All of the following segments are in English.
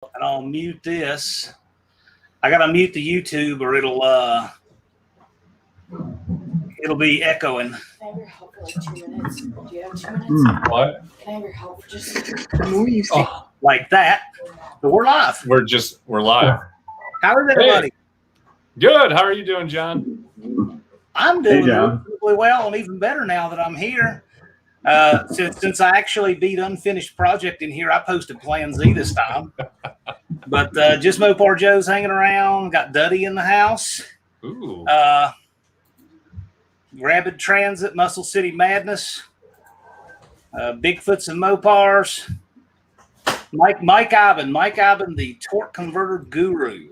and I'll mute this. I gotta mute the YouTube or it'll be echoing. Can I have your help for like 2 minutes? Do you have 2 minutes? What? Can I have your help for just The more you say, Like that. But we're live. We're live. How is everybody? Good. How are you doing, John? I'm doing really well. I'm even better now that I'm here. Since I actually beat Unfinished Project in here, I posted Plan Z this time. But just Mopar Joe's hanging around. Got Duddy in the house. Ooh. Rabid Transit, Muscle City Madness. Bigfoots and Mopars. Mike Ivan, the torque converter guru.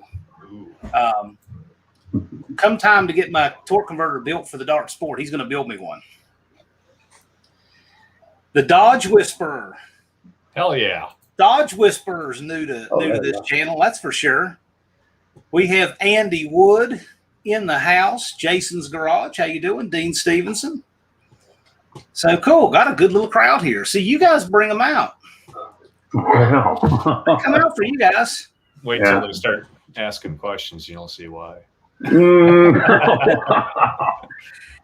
Come time to get my torque converter built for the Dark Sport. He's going to build me one. The Dodge Whisperer. Hell yeah. Dodge Whisperer's new to this channel, that's for sure. We have Andy Wood in the house, Jason's Garage. How you doing? Dean Stevenson. So cool. Got a good little crowd here. See, you guys bring them out. Come out for you guys. Wait till they start asking questions. You'll see why.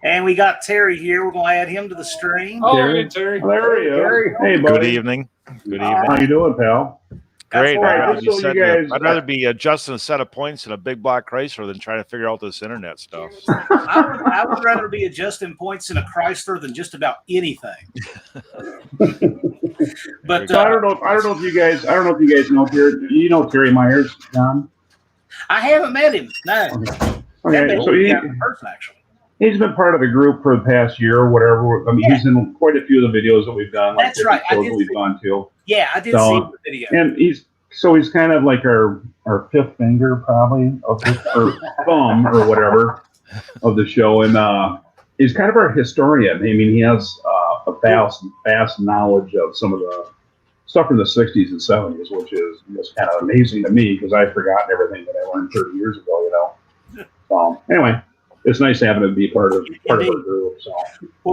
And we got Terry here. We're going to add him to the stream. Oh, hey, Terry. There you go. Hey, buddy. Good evening. Good evening. How you doing, pal? Great. Right, so I'd rather be adjusting a set of points in a big black Chrysler than trying to figure out this internet stuff. I would rather be adjusting points in a Chrysler than just about anything. But so I don't know if you guys know Terry. You know Terry Myers, John? I haven't met him. No. Okay, so he's been part of the group for the past year or whatever. I mean, he's in quite a few of the videos that we've done. Like that's right. Shows that we've gone to. Yeah, I did see the video. And he's kind of like our fifth finger, probably, or thumb or whatever of the show. And he's kind of our historian. I mean, he has a vast knowledge of some of the stuff from the 60s and 70s, which is just kind of amazing to me because I've forgotten everything that I learned 30 years ago, you know. So anyway, it's nice having him be part of our group.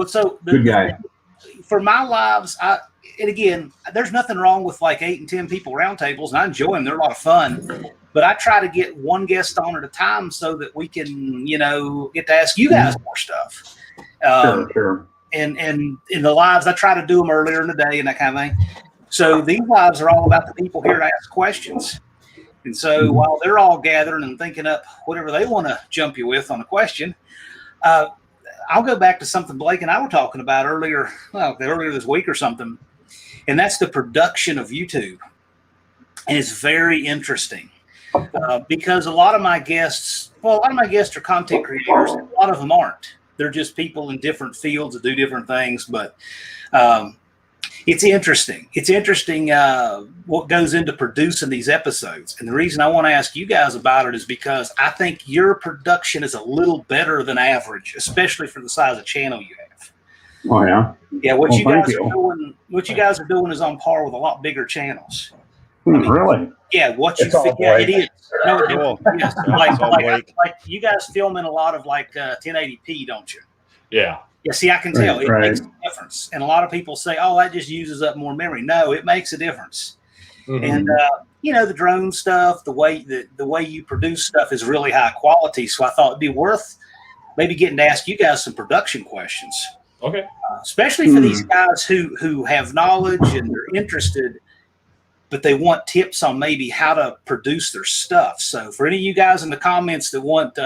So good guy. For my lives, and again, there's nothing wrong with like 8 and 10 people roundtables, and I enjoy them. They're a lot of fun. But I try to get one guest on at a time so that we can, get to ask you guys more stuff. Sure. And in the lives, I try to do them earlier in the day and that kind of thing. So these lives are all about the people here to ask questions. And so while they're all gathering and thinking up whatever they want to jump you with on a question, I'll go back to something Blake and I were talking about earlier this week or something, and that's the production of YouTube. And it's very interesting because a lot of my guests are content creators. A lot of them aren't. They're just people in different fields that do different things, but it's interesting. It's interesting what goes into producing these episodes. And the reason I want to ask you guys about it is because I think your production is a little better than average, especially for the size of channel you have. Oh, yeah? Yeah, what you guys are doing is on par with a lot bigger channels. Really? Yeah, it is. No, yes. Like you guys film in a lot of 1080p, don't you? Yeah. Yeah, see, I can tell it right. makes a difference. And a lot of people say, oh, that just uses up more memory. No, it makes a difference. Mm-hmm. And, the drone stuff, the way you produce stuff is really high quality. So I thought it'd be worth maybe getting to ask you guys some production questions. Okay. Especially for these guys who have knowledge and they're interested, but they want tips on maybe how to produce their stuff. So for any of you guys in the comments that want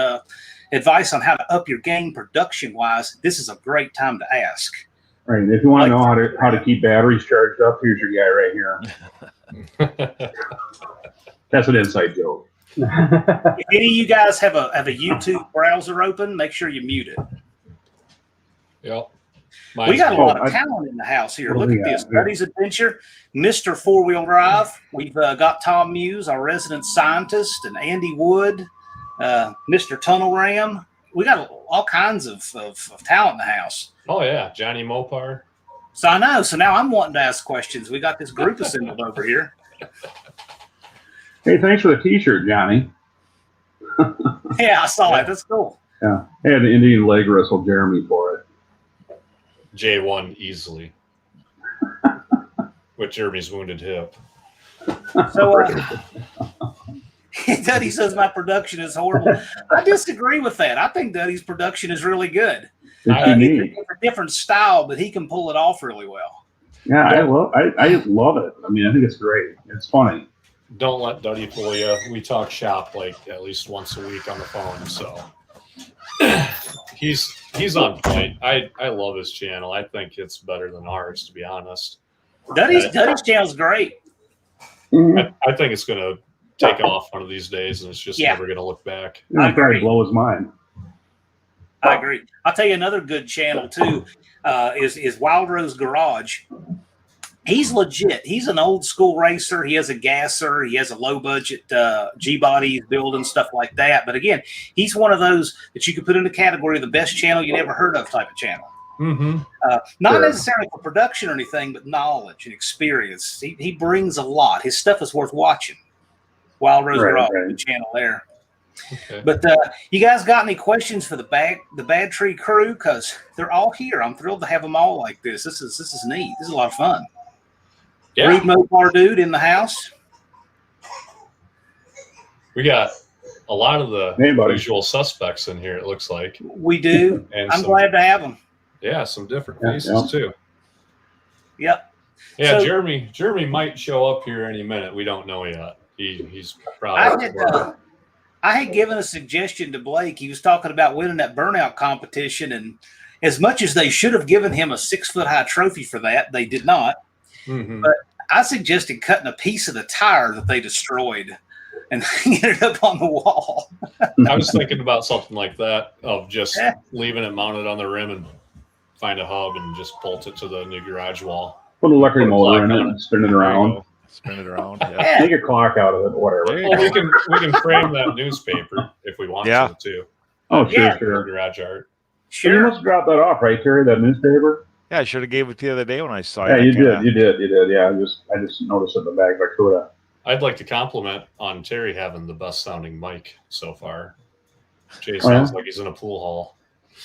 advice on how to up your game production wise, this is a great time to ask. Right. If you want to know how to keep batteries charged up, here's your guy right here. That's an inside joke. If any of you guys have a YouTube browser open, make sure you mute it. Yep. We got a lot of talent in the house here. Look at this. Buddy's Adventure, Mr. Four-Wheel Drive. We've got Tom Muse, our resident scientist, and Andy Wood, Mr. Tunnel Ram. We got all kinds of talent in the house. Oh, yeah. Johnny Mopar. So I know. So now I'm wanting to ask questions. We got this group assembled over here. Hey, thanks for the T-shirt, Johnny. Yeah, I saw it. That's cool. Yeah. I had an Indian leg wrestle Jeremy for it. J1 easily. With Jeremy's wounded hip. So Duddy says my production is horrible. I disagree with that. I think Duddy's production is really good. It's unique. It's a different style, but he can pull it off really well. Yeah, I love it. I mean, I think it's great. It's funny. Don't let Duddy fool you. We talk shop like at least once a week on the phone, so he's on point. I love his channel. I think it's better than ours, to be honest. Duddy's channel's great. I think it's going to take off one of these days, and it's just never going to look back. I agree. Blow his mind. I agree. I'll tell you another good channel too. Is Wild Rose Garage. He's legit. He's an old school racer. He has a gasser. He has a low budget G-body he's building, stuff like that. But again, he's one of those that you could put in the category of the best channel you never heard of type of channel. Mm-hmm. Not necessarily for production or anything, but knowledge and experience. He brings a lot. His stuff is worth watching. Wild Rose Garage, good channel there. Okay. But you guys got any questions for the Bad Tree crew? Because they're all here. I'm thrilled to have them all like this. This is neat. This is a lot of fun. Yeah. Reed Mopar dude in the house. We got a lot of the usual suspects in here, it looks like. We do. And I'm glad to have them. Yeah, some different faces too. Yep. Yeah, so, Jeremy might show up here any minute. We don't know yet. He's probably. I had given a suggestion to Blake. He was talking about winning that burnout competition, and as much as they should have given him a 6-foot-high trophy for that, they did not. Mm-hmm. But I suggested cutting a piece of the tire that they destroyed and hanging it up on the wall. I was thinking about something like that, of just leaving it mounted on the rim and find a hub and just bolt it to the new garage wall. Put a electric motor in it and spin it around. Spin it around. Yeah. Make a clock out of it, whatever. Well, we can frame that newspaper if we want to too. Oh, sure. Garage art. Sure. You must have dropped that off, right, Terry? That newspaper. Yeah, I should have gave it to you the other day when I saw it. Yeah, you did. Yeah, I just noticed it in the bag. I could have. I'd like to compliment on Terry having the best sounding mic so far. Jay sounds like he's in a pool hall.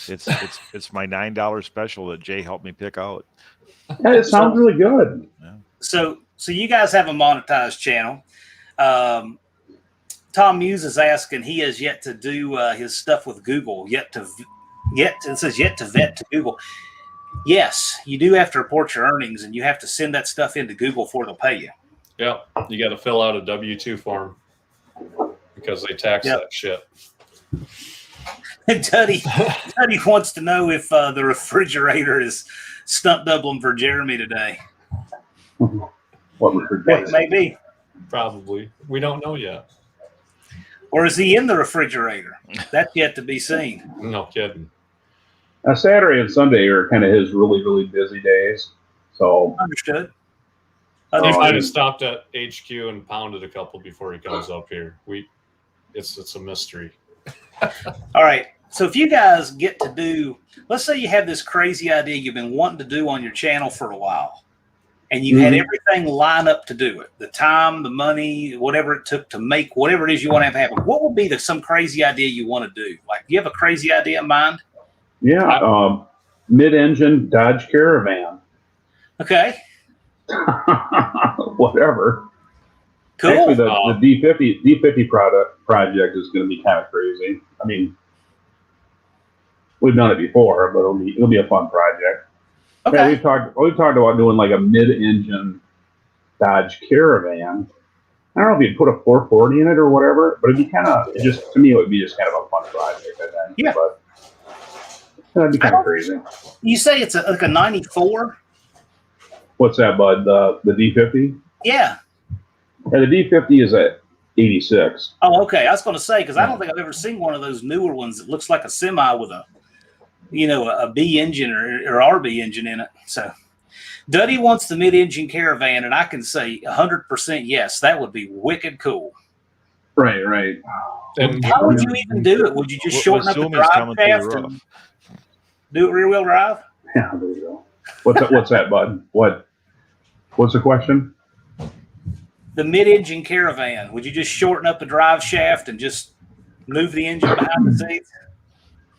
It's my $9 special that Jay helped me pick out. Yeah, it sounds really good. Yeah. So you guys have a monetized channel. Tom Muse is asking. He has yet to do his stuff with Google. It says yet to vet to Google. Yes, you do have to report your earnings, and you have to send that stuff into Google before they'll pay you. Yep, you got to fill out a W-2 form because they tax that shit. And Duddy wants to know if the refrigerator is stunt doubling for Jeremy today. What refrigerator? Maybe. Probably. We don't know yet. Or is he in the refrigerator? That's yet to be seen. No kidding. Saturday and Sunday are kind of his really, really busy days. So understood. He might have stopped at HQ and pounded a couple before he comes up here. It's a mystery. All right. So if you guys get to do, let's say you have this crazy idea you've been wanting to do on your channel for a while, and you had everything lined up to do it, the time, the money, whatever it took to make whatever it is you want to have happen. What would be some crazy idea you want to do? Like, do you have a crazy idea in mind? Yeah, mid-engine Dodge Caravan. Okay. Whatever. Cool. Actually, the D50 project is going to be kind of crazy. I mean, we've done it before, but it'll be a fun project. Okay. Yeah, we've talked about doing like a mid-engine Dodge Caravan. I don't know if you'd put a 440 in it or whatever, but it'd be to me, it would be just kind of a fun project, I think. Yeah. But that'd be kind of crazy. You say it's like a 94? What's that, bud? The D50? Yeah. Yeah, the D50 is at 86. Oh, okay. I was going to say, because I don't think I've ever seen one of those newer ones that looks like a semi with a B engine or RB engine in it. So Duddy wants the mid-engine Caravan, and I can say 100% yes. That would be wicked cool. Right. And how would you even do it? Would you just shorten up the drive shaft and do it rear-wheel drive? Yeah, there you go. What's that, bud? What's the question? The mid-engine Caravan. Would you just shorten up the drive shaft and just move the engine behind the seats?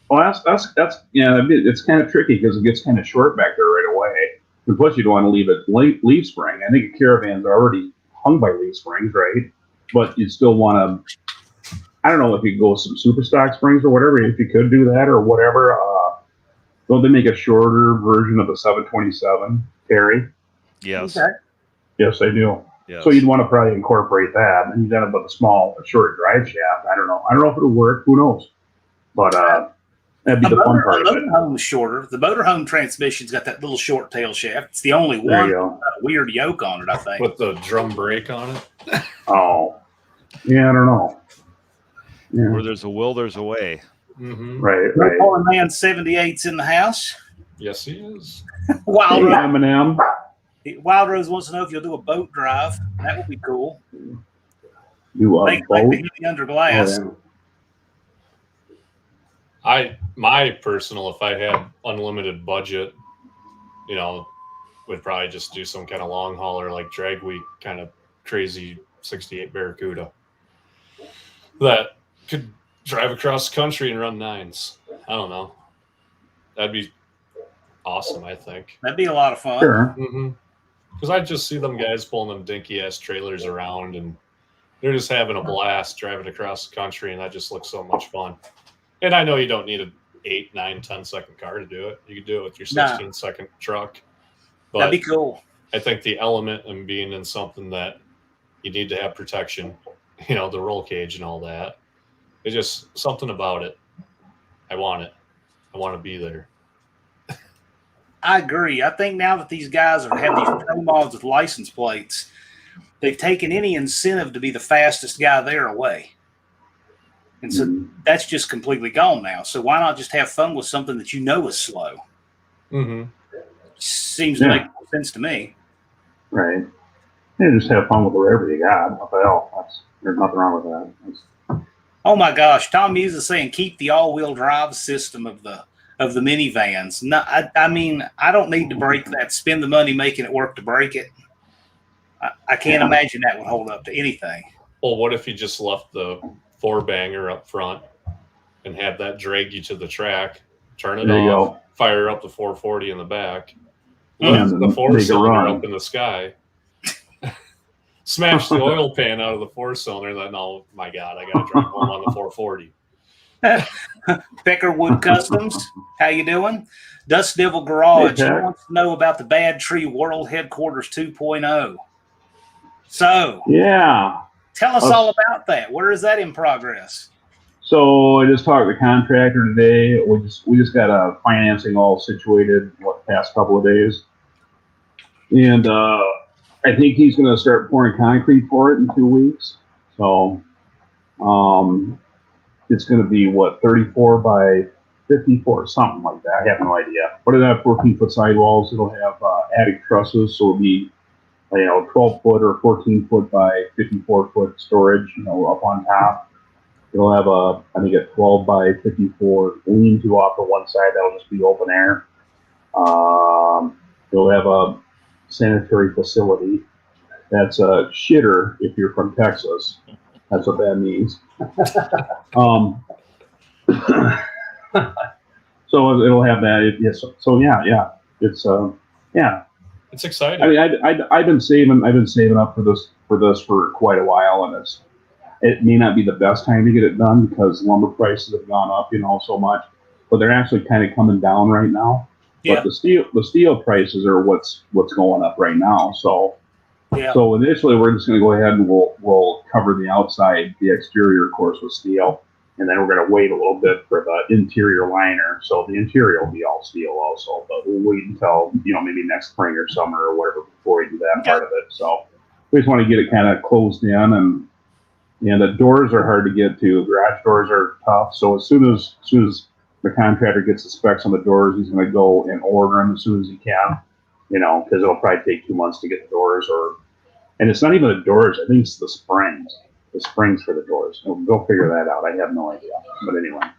Well, that's it's kind of tricky because it gets kind of short back there right away. And plus, you don't want to leave it leaf spring. I think a Caravan's already hung by leaf springs, right? But you still want to, I don't know if you could go with some super stock springs or whatever, if you could do that or whatever. Don't they make a shorter version of the 727 carry? Yes. Okay. Yes, they do. Yes. So you'd want to probably incorporate that, and you'd end up with a short drive shaft. I don't know. I don't know if it'll work. Who knows? But that'd be the fun part of it. Motorhome is shorter. The motorhome transmission's got that little short tail shaft. It's the only There one you with go. a weird yoke on it, I think. With the drum brake on it. Oh, yeah, I don't know. Yeah, Where there's a will, there's a way. Mm-hmm. right. Calling Man 78's in the house. Yes, he is. Wild Hey, Rose, Eminem. Wild Rose wants to know if you'll do a boat drive. That would be cool. Do a Like the boat. Heathens under glass. Oh, yeah. My personal, if I had unlimited budget, would probably just do some kind of long hauler like drag week, kind of crazy 68 Barracuda that could drive across the country and run nines. I don't know. That'd be awesome, I think. That'd be a lot of fun. Sure. Because I just see them guys pulling them dinky ass trailers around and they're just having a blast driving across the country, and that just looks so much fun. And I know you don't need an 8, 9, 10-second car to do it. You can do it with your 16-second truck. But That'd be cool. I think the element in being in something that you need to have protection, the roll cage and all that, it's just something about it. I want it. I want to be there. I agree. I think now that these guys have these pro mods with license plates, they've taken any incentive to be the fastest guy there away. And so that's just completely gone now. So why not just have fun with something that is slow? Mm-hmm. Seems to make sense to me. Right. Yeah, just have fun with whatever you got. What the hell? There's nothing wrong with that. Oh my gosh, Tom Muse is saying keep the all-wheel drive system of the minivans. No, I mean I don't need to break that. Spend the money making it work to break it. I can't imagine that would hold up to anything. Well, what if you just left the 4-banger up front and have that drag you to the track, turn it off, fire up the 440 in the back, lift the 4-cylinder up in the sky, smash the oil pan out of the 4-cylinder, then, oh my God, I got to drive home on the 440. Peckerwood Customs, how you doing? Dust Devil Garage, he wants to know about the Bad Tree World Headquarters 2.0. So, tell us all about that. Where is that in progress? So I just talked to the contractor today. We just got financing all situated the past couple of days, and I think he's going to start pouring concrete for it in 2 weeks. So it's going to be 34 by 54, something like that. I have no idea. But it'll have 14-foot sidewalls. It'll have attic trusses, so it'll be 12-foot or 14-foot by 54-foot storage, up on top. It'll have I think a 12 by 54 lean-to off the one side. That'll just be open air. It'll have a sanitary facility. That's a shitter if you're from Texas. That's what that means. So it'll have that. It's exciting. I mean, I've been saving up for this for quite a while, and it may not be the best time to get it done because lumber prices have gone up, so much, but they're actually kind of coming down right now. Yeah. But the steel prices are what's going up right now. So initially we're just going to go ahead and we'll cover the outside, the exterior, of course, with steel, and then we're going to wait a little bit for the interior liner. So the interior will be all steel also, but we'll wait until maybe next spring or summer or whatever before we do that part of it. So we just want to get it kind of closed in, and the doors are hard to get to. Garage doors are tough. So as soon as the contractor gets the specs on the doors, he's going to go and order them as soon as he can, because it'll probably take 2 months to get the doors, and it's not even the doors. I think it's the springs for the doors. Go figure that out. I have no idea. But anyway,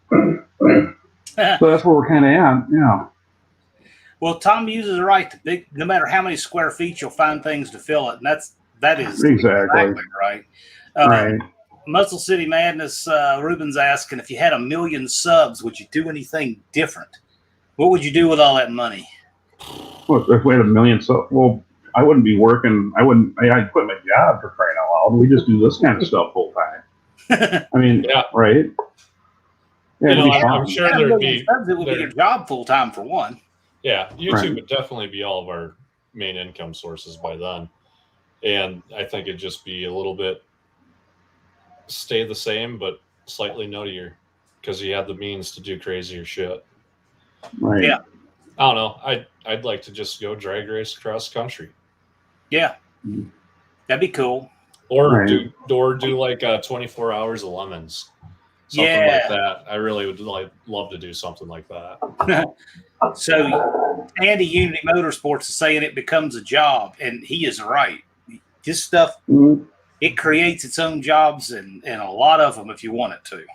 so that's where we're kind of at. Yeah. Well, Tom uses it right. No matter how many square feet, you'll find things to fill it, and that is exactly right. Right. Muscle City Madness, Ruben's asking if you had 1 million subs, would you do anything different? What would you do with all that money? Well, if we had 1 million subs, well, I wouldn't be working. I'd quit my job for crying out loud. We just do this kind of stuff full time. I mean, Yeah. right? Yeah, You know, it'd be I'm fun. sure And there'd be. it would be your job full time for one. Yeah, YouTube Right. would definitely be all of our main income sources by then. And I think it'd just be a little bit stay the same, but slightly nuttier because you have the means to do crazier shit. Right. Yeah. I don't know. I'd like to just go drag race across country. Yeah, that'd be cool. Or Right. do like 24 hours of lemons. Something Yeah. like that. I really would love to do something like that. So Andy Unity Motorsports is saying it becomes a job, and he is right. This stuff, Mhm. it creates its own jobs and a lot of them if you want it to.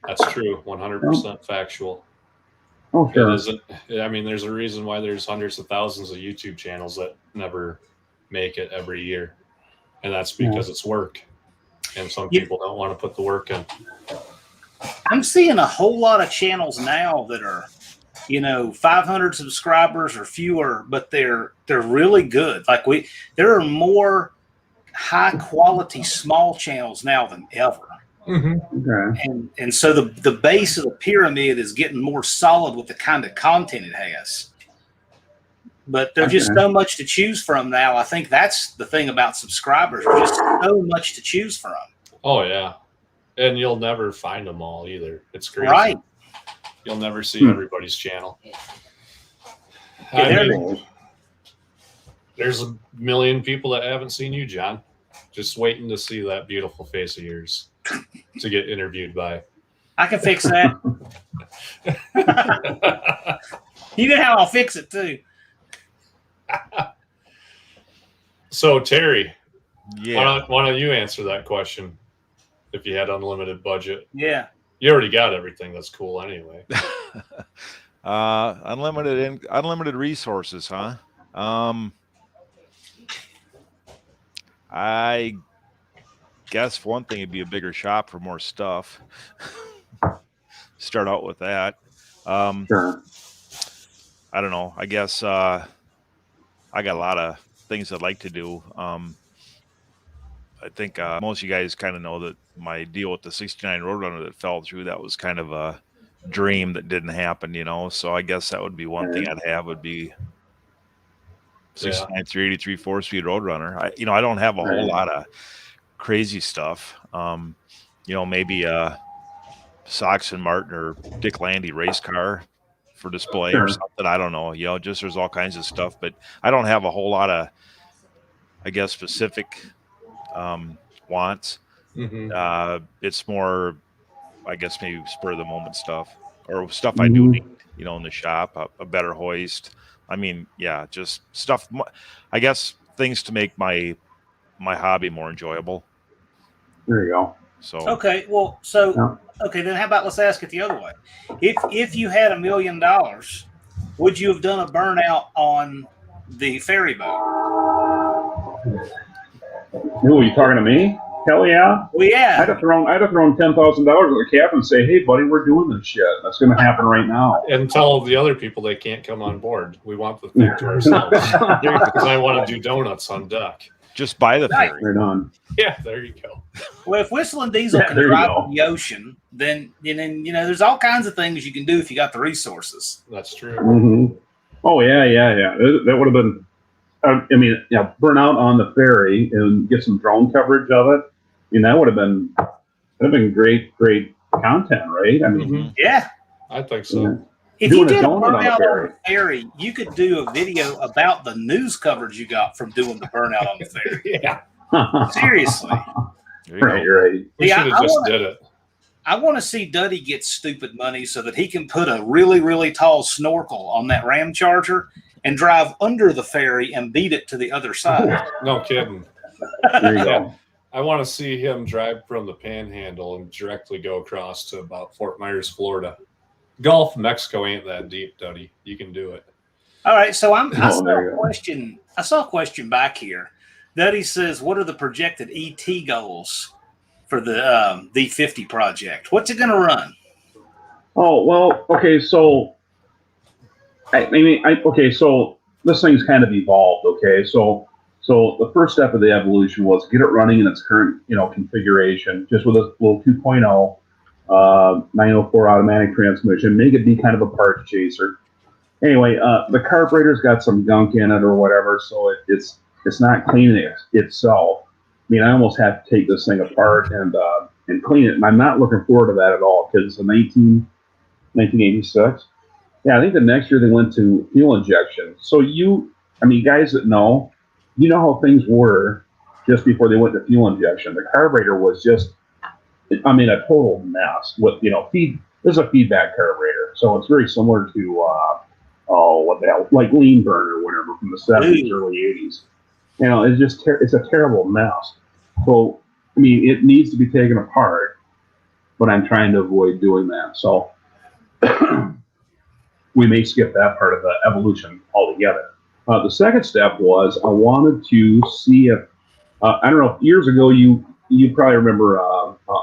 That's true. 100% factual. Oh, It sure. isn't. I mean, there's a reason why there's hundreds of thousands of YouTube channels that never make it every year, and that's because it's work, and some people don't want to put the work in. I'm seeing a whole lot of channels now that are, 500 subscribers or fewer, but they're really good. Like there are more high quality small channels now than ever. Okay. And so the base of the pyramid is getting more solid with the kind of content it has. But there's just so much to choose from now. I think that's the thing about subscribers. There's just so much to choose from. Oh yeah, and you'll never find them all either. It's crazy. Right. You'll never see everybody's channel. Yeah, There's a million people that haven't seen you, John. Just waiting to see that beautiful face of yours to get interviewed by. I can fix that. You know how I'll fix it too. So Terry, Yeah. why don't you answer that question? If you had unlimited budget, Yeah. you already got everything. That's cool anyway. Unlimited resources, huh? I guess one thing would be a bigger shop for more stuff. Start out with that. Sure. I don't know. I guess I got a lot of things I'd like to do. I think most of you guys kind of know that my deal with the 69 Roadrunner that fell through, that was kind of a dream that didn't happen, So I guess that would be one thing I'd have would be 69 383 4-speed Roadrunner. I don't have a whole lot of crazy stuff. Maybe a Sox and Martin or Dick Landy race car for display or something. I don't know. Just there's all kinds of stuff, but I don't have a whole lot of, I guess, specific wants. It's more, I guess, maybe spur of the moment stuff or stuff I do need, in the shop, a better hoist. I mean, yeah, just stuff. I guess things to make my hobby more enjoyable. There you go. So Okay. Well, okay, then how about let's ask it the other way. If you had $1 million, would you have done a burnout on the ferry boat? Who are you talking to me? Hell yeah. Well, yeah. I'd have thrown $10,000 at the captain and say, "Hey, buddy, we're doing this shit. That's going to happen right now." And tell the other people they can't come on board. We want the thing to ourselves. Because I want to do donuts on deck. just buy the ferry. Right on. Yeah, there you go. Well, if Whistling Diesel can drive on the ocean, then there's all kinds of things you can do if you got the resources. That's true. Mm-hmm. Oh yeah. That would have been. Burn out on the ferry and get some drone coverage of it. That would have been great content, right? I mean, Yeah, I think so. Yeah. if you did a donut on burnout the on the ferry, you could do a video about the news coverage you got from doing the burnout on the ferry. Yeah. Seriously. There you right. go. We Yeah, should have just did it. I want to see Duddy get stupid money so that he can put a really, really tall snorkel on that Ram Charger and drive under the ferry and beat it to the other side. No kidding. There you go. I want to see him drive from the Panhandle and directly go across to about Fort Myers, Florida. Gulf of Mexico ain't that deep, Duddy. You can do it. All right, so I saw a question back here. Duddy says, "What are the projected ET goals for the V50 project? What's it going to run?" Oh well, okay. So, so this thing's kind of evolved. Okay, so the first step of the evolution was get it running in its current, configuration, just with a little 2.0, 904 automatic transmission, make it be kind of a parts chaser. Anyway, the carburetor's got some gunk in it or whatever, so it's not cleaning itself. I mean, I almost have to take this thing apart and clean it, and I'm not looking forward to that at all because it's a 1986. Yeah, I think the next year they went to fuel injection. So guys that know, how things were just before they went to fuel injection. The carburetor was just, a total mess. With this is a feedback carburetor, so it's very similar to what the hell, like lean burn or whatever from the 70s, early 80s. It's just it's a terrible mess. So it needs to be taken apart, but I'm trying to avoid doing that. So we may skip that part of the evolution altogether. The second step was I wanted to see if I don't know, years ago you probably remember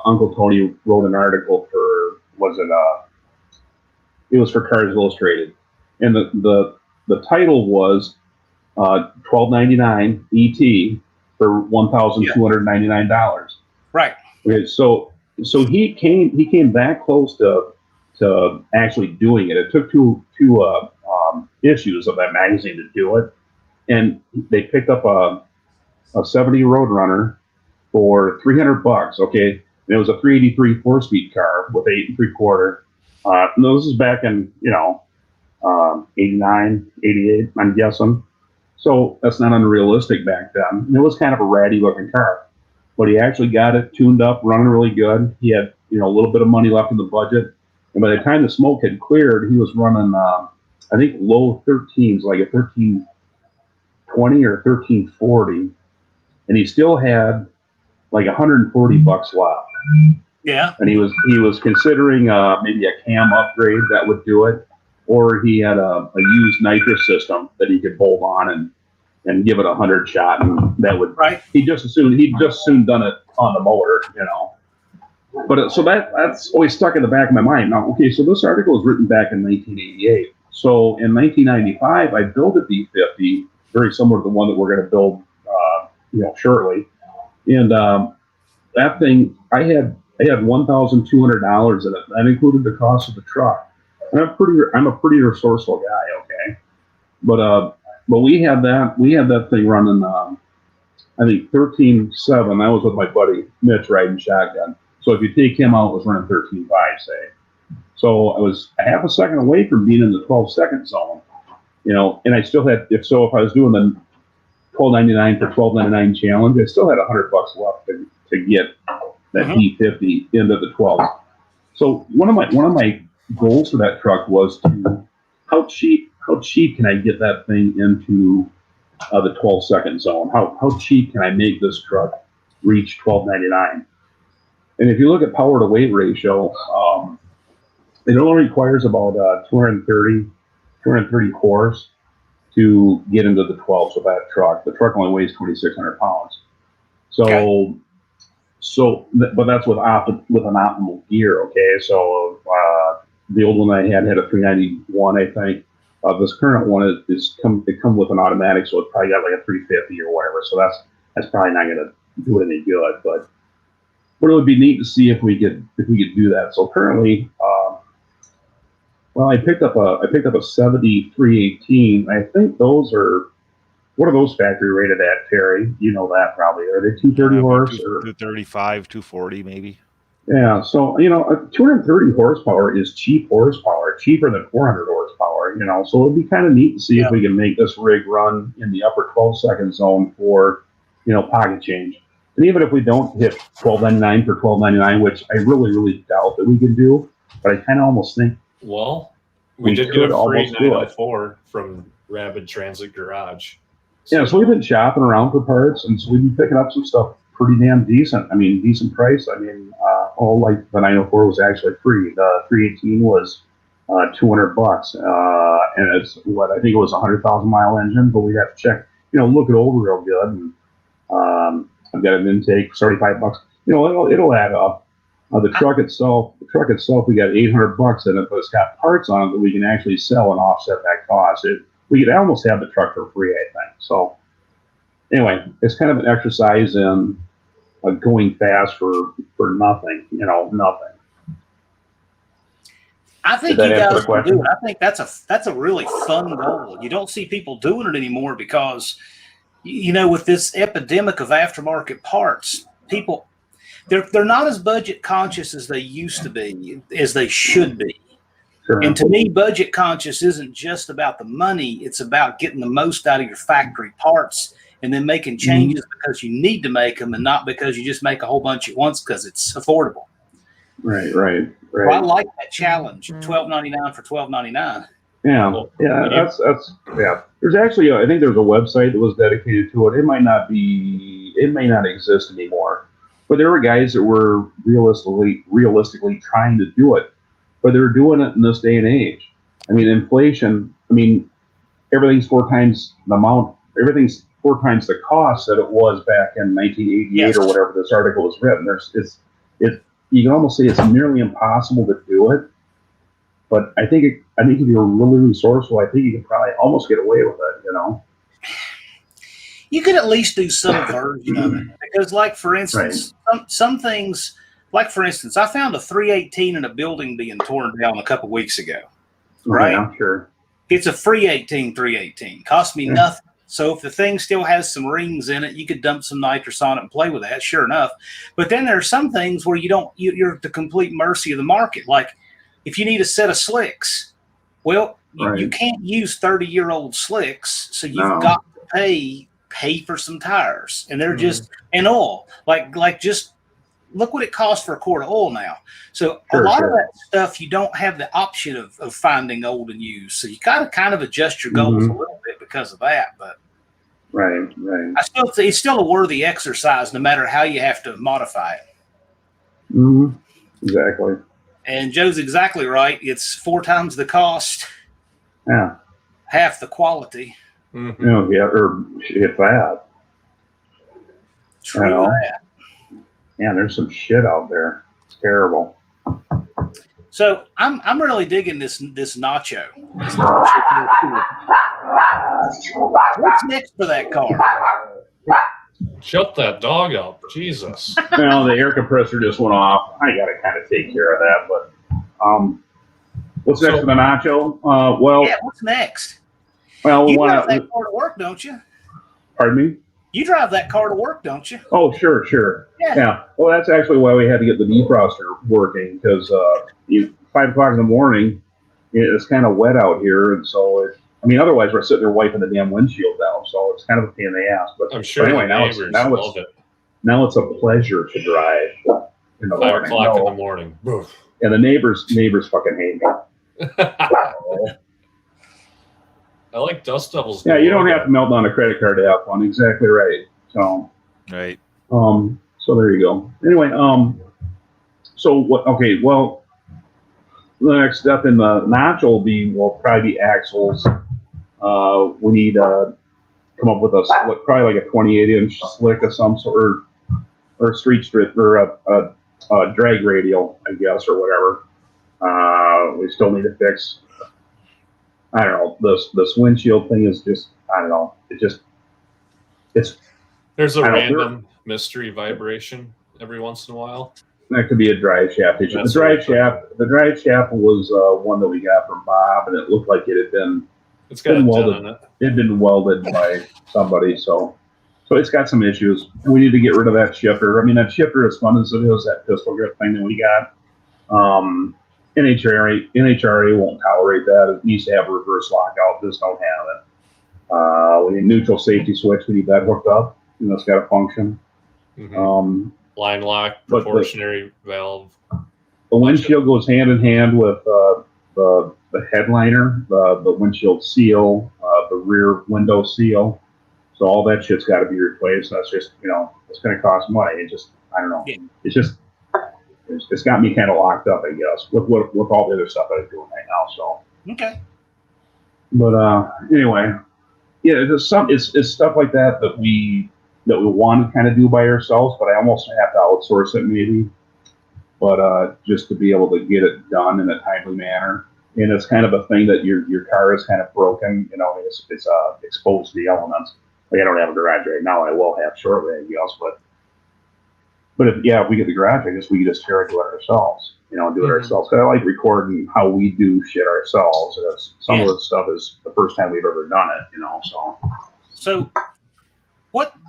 Uncle Tony wrote an article for it was for Cars Illustrated, and the title was $12.99 ET for $1,299. Right. Okay, so he came that close to actually doing it. It took two issues of that magazine to do it, and they picked up a 70 Roadrunner for $300. Okay, and it was a 383 4-speed car with 8 3/4. This is back in 89, 88, I'm guessing. So that's not unrealistic back then. It was kind of a ratty looking car, but he actually got it tuned up, running really good. He had a little bit of money left in the budget, and by the time the smoke had cleared, he was running I think low 13s, like a 1320 or 1340, and he still had like $140 left. Yeah. And he was considering maybe a cam upgrade that would do it, or he had a used nitrous system that he could bolt on and give it 100 shot, and that would. Right. He'd just soon done it on the motor, But so that's always stuck in the back of my mind. Now, okay, so this article was written back in 1988. So in 1995, I built a B50, very similar to the one that we're going to build, shortly. And that thing, I had $1,200 in it. That included the cost of the truck. And I'm a pretty resourceful guy, okay. But we had that thing running. I think 13.7. I was with my buddy Mitch riding shotgun. So if you take him out, it was running 13.5, say. So I was a half a second away from being in the 12-second zone, and I still had, if I was doing the $12.99 for $12.99 challenge, I still had $100 left to get that B50 into the 12. So one of my goals for that truck was to how cheap can I get that thing into the 12-second zone? How cheap can I make this truck reach $12.99? And if you look at power to weight ratio, it only requires about 230 horse to get into the 12s with that truck. The truck only weighs 2,600 pounds. So, but that's with an optimal gear. Okay, so the old one I had a 391, I think. This current one it comes with an automatic, so it's probably got like a 350 or whatever. So that's probably not going to do it any good, but it would be neat to see if we could do that. So currently, I picked up a 7318. I think those are, what are those factory rated at, Terry? You know that probably. Are they 230 horse or 235, 240 maybe? Yeah. So 230 horsepower is cheap horsepower, cheaper than 400 horsepower. So it'd be kind of neat to see if we can make this rig run in the upper 12-second zone for pocket change. And even if we don't hit $12.99 for $12.99, which I really, really doubt that we can do, but I kind of almost think. Well, we did get a free 904 from Rapid Transit Garage. Yeah, so we've been shopping around for parts, and so we've been picking up some stuff pretty damn decent. Decent price. Like the 904 was actually free. The 318 was $200, and it's I think it was a 100,000 mile engine, but we'd have to check, look it over real good. And I've got an intake, $35. It'll add up. The truck itself, we got $800 in it, but it's got parts on it that we can actually sell and offset that cost. we could almost have the truck for free, I think. So anyway, it's kind of an exercise in going fast for nothing, nothing. I think you guys can do it. I think that's a really fun goal. You don't see people doing it anymore because, with this epidemic of aftermarket parts, people they're not as budget conscious as they used to be, as they should be. Sure. And to me, budget conscious isn't just about the money; it's about getting the most out of your factory parts and then making changes because you need to make them and not because you just make a whole bunch at once because it's affordable. Right. Well, I like that challenge. $12.99 for $12.99. Yeah. That's There's actually, I think there's a website that was dedicated to it. It may not exist anymore, but there were guys that were realistically trying to do it, but they're doing it in this day and age. I mean, inflation. I mean, everything's four times the amount. Everything's four times the cost that it was back in 1988 or whatever this article was written. You can almost say it's nearly impossible to do it, but I think if you're really resourceful, I think you can probably almost get away with it. You could at least do some version of it because, like for instance, some things. Like for instance, I found a 318 in a building being torn down a couple weeks ago. Right, I'm sure. It's a free 318. Cost me nothing. So if the thing still has some rings in it, you could dump some nitrous on it and play with that, sure enough. But then there are some things where you're at the complete mercy of the market. Like if you need a set of slicks, well, you can't use 30-year-old slicks, so you've got to pay for some tires. And they're just and oil. Like just look what it costs for a quart of oil now. So a lot of that stuff you don't have the option of finding old and used. So you got to kind of adjust your goals a little bit because of that. But right. It's still a worthy exercise, no matter how you have to modify it. Exactly. And Joe's exactly right. It's 4 times the cost. Yeah. Half the quality. Or if that. True that. Yeah, there's some shit out there. It's terrible. So I'm really digging this nacho. What's next for that car? Shut that dog up, Jesus. Well, the air compressor just went off. I got to kind of take care of that. But what's next for the nacho? What's next? Well, you drive that car to work, don't you? Pardon me? You drive that car to work, don't you? Oh, sure. Yeah. Well, that's actually why we had to get the defroster working because 5 o'clock in the morning, it's kind of wet out here, and so otherwise we're sitting there wiping the damn windshield down. So it's kind of a pain in the ass. But I'm sure anyway, now it's a pleasure to drive in the 5 o'clock in the morning. And the neighbors fucking hate me. I like dust devils. Yeah, you don't have to melt down a credit card to have fun. Exactly right. So right. So there you go. Anyway, so what? Okay, well, the next step in the nacho will probably be axles. We need to come up with probably like a 28-inch slick of some sort, or street strip, or a drag radial, I guess, or whatever. We still need to fix. I don't know. This windshield thing is just, I don't know. There's a random mystery vibration every once in a while. That could be a drive shaft issue. The drive shaft was one that we got from Bob, and it looked like it had been. It's got welded. It had been welded by somebody, so it's got some issues. And we need to get rid of that shifter. I mean, that shifter, as fun as it is, that pistol grip thing that we got. NHRA won't tolerate that. It needs to have a reverse lockout. This don't have it. We need neutral safety switch. We need that hooked up. And that's got to function. Line lock, proportionary valve. The windshield goes hand in hand with the headliner, the windshield seal, the rear window seal. So all that shit's got to be replaced. That's just, it's going to cost money. It just, I don't know. Yeah. It's just. It's got me kind of locked up, I guess, with all the other stuff that I'm doing right now. So okay. But anyway, yeah, it's stuff like that we want to kind of do by ourselves, but I almost have to outsource it maybe. But just to be able to get it done in a timely manner, and it's kind of a thing that your car is kind of broken. You know, it's exposed to the elements. Like I don't have a garage right now. I will have shortly, I guess. But if we get the garage, I guess we can just tear it, do it ourselves. You know, do it ourselves. Cause I like recording how we do shit ourselves. Some of the stuff is the first time we've ever done it. You know, So,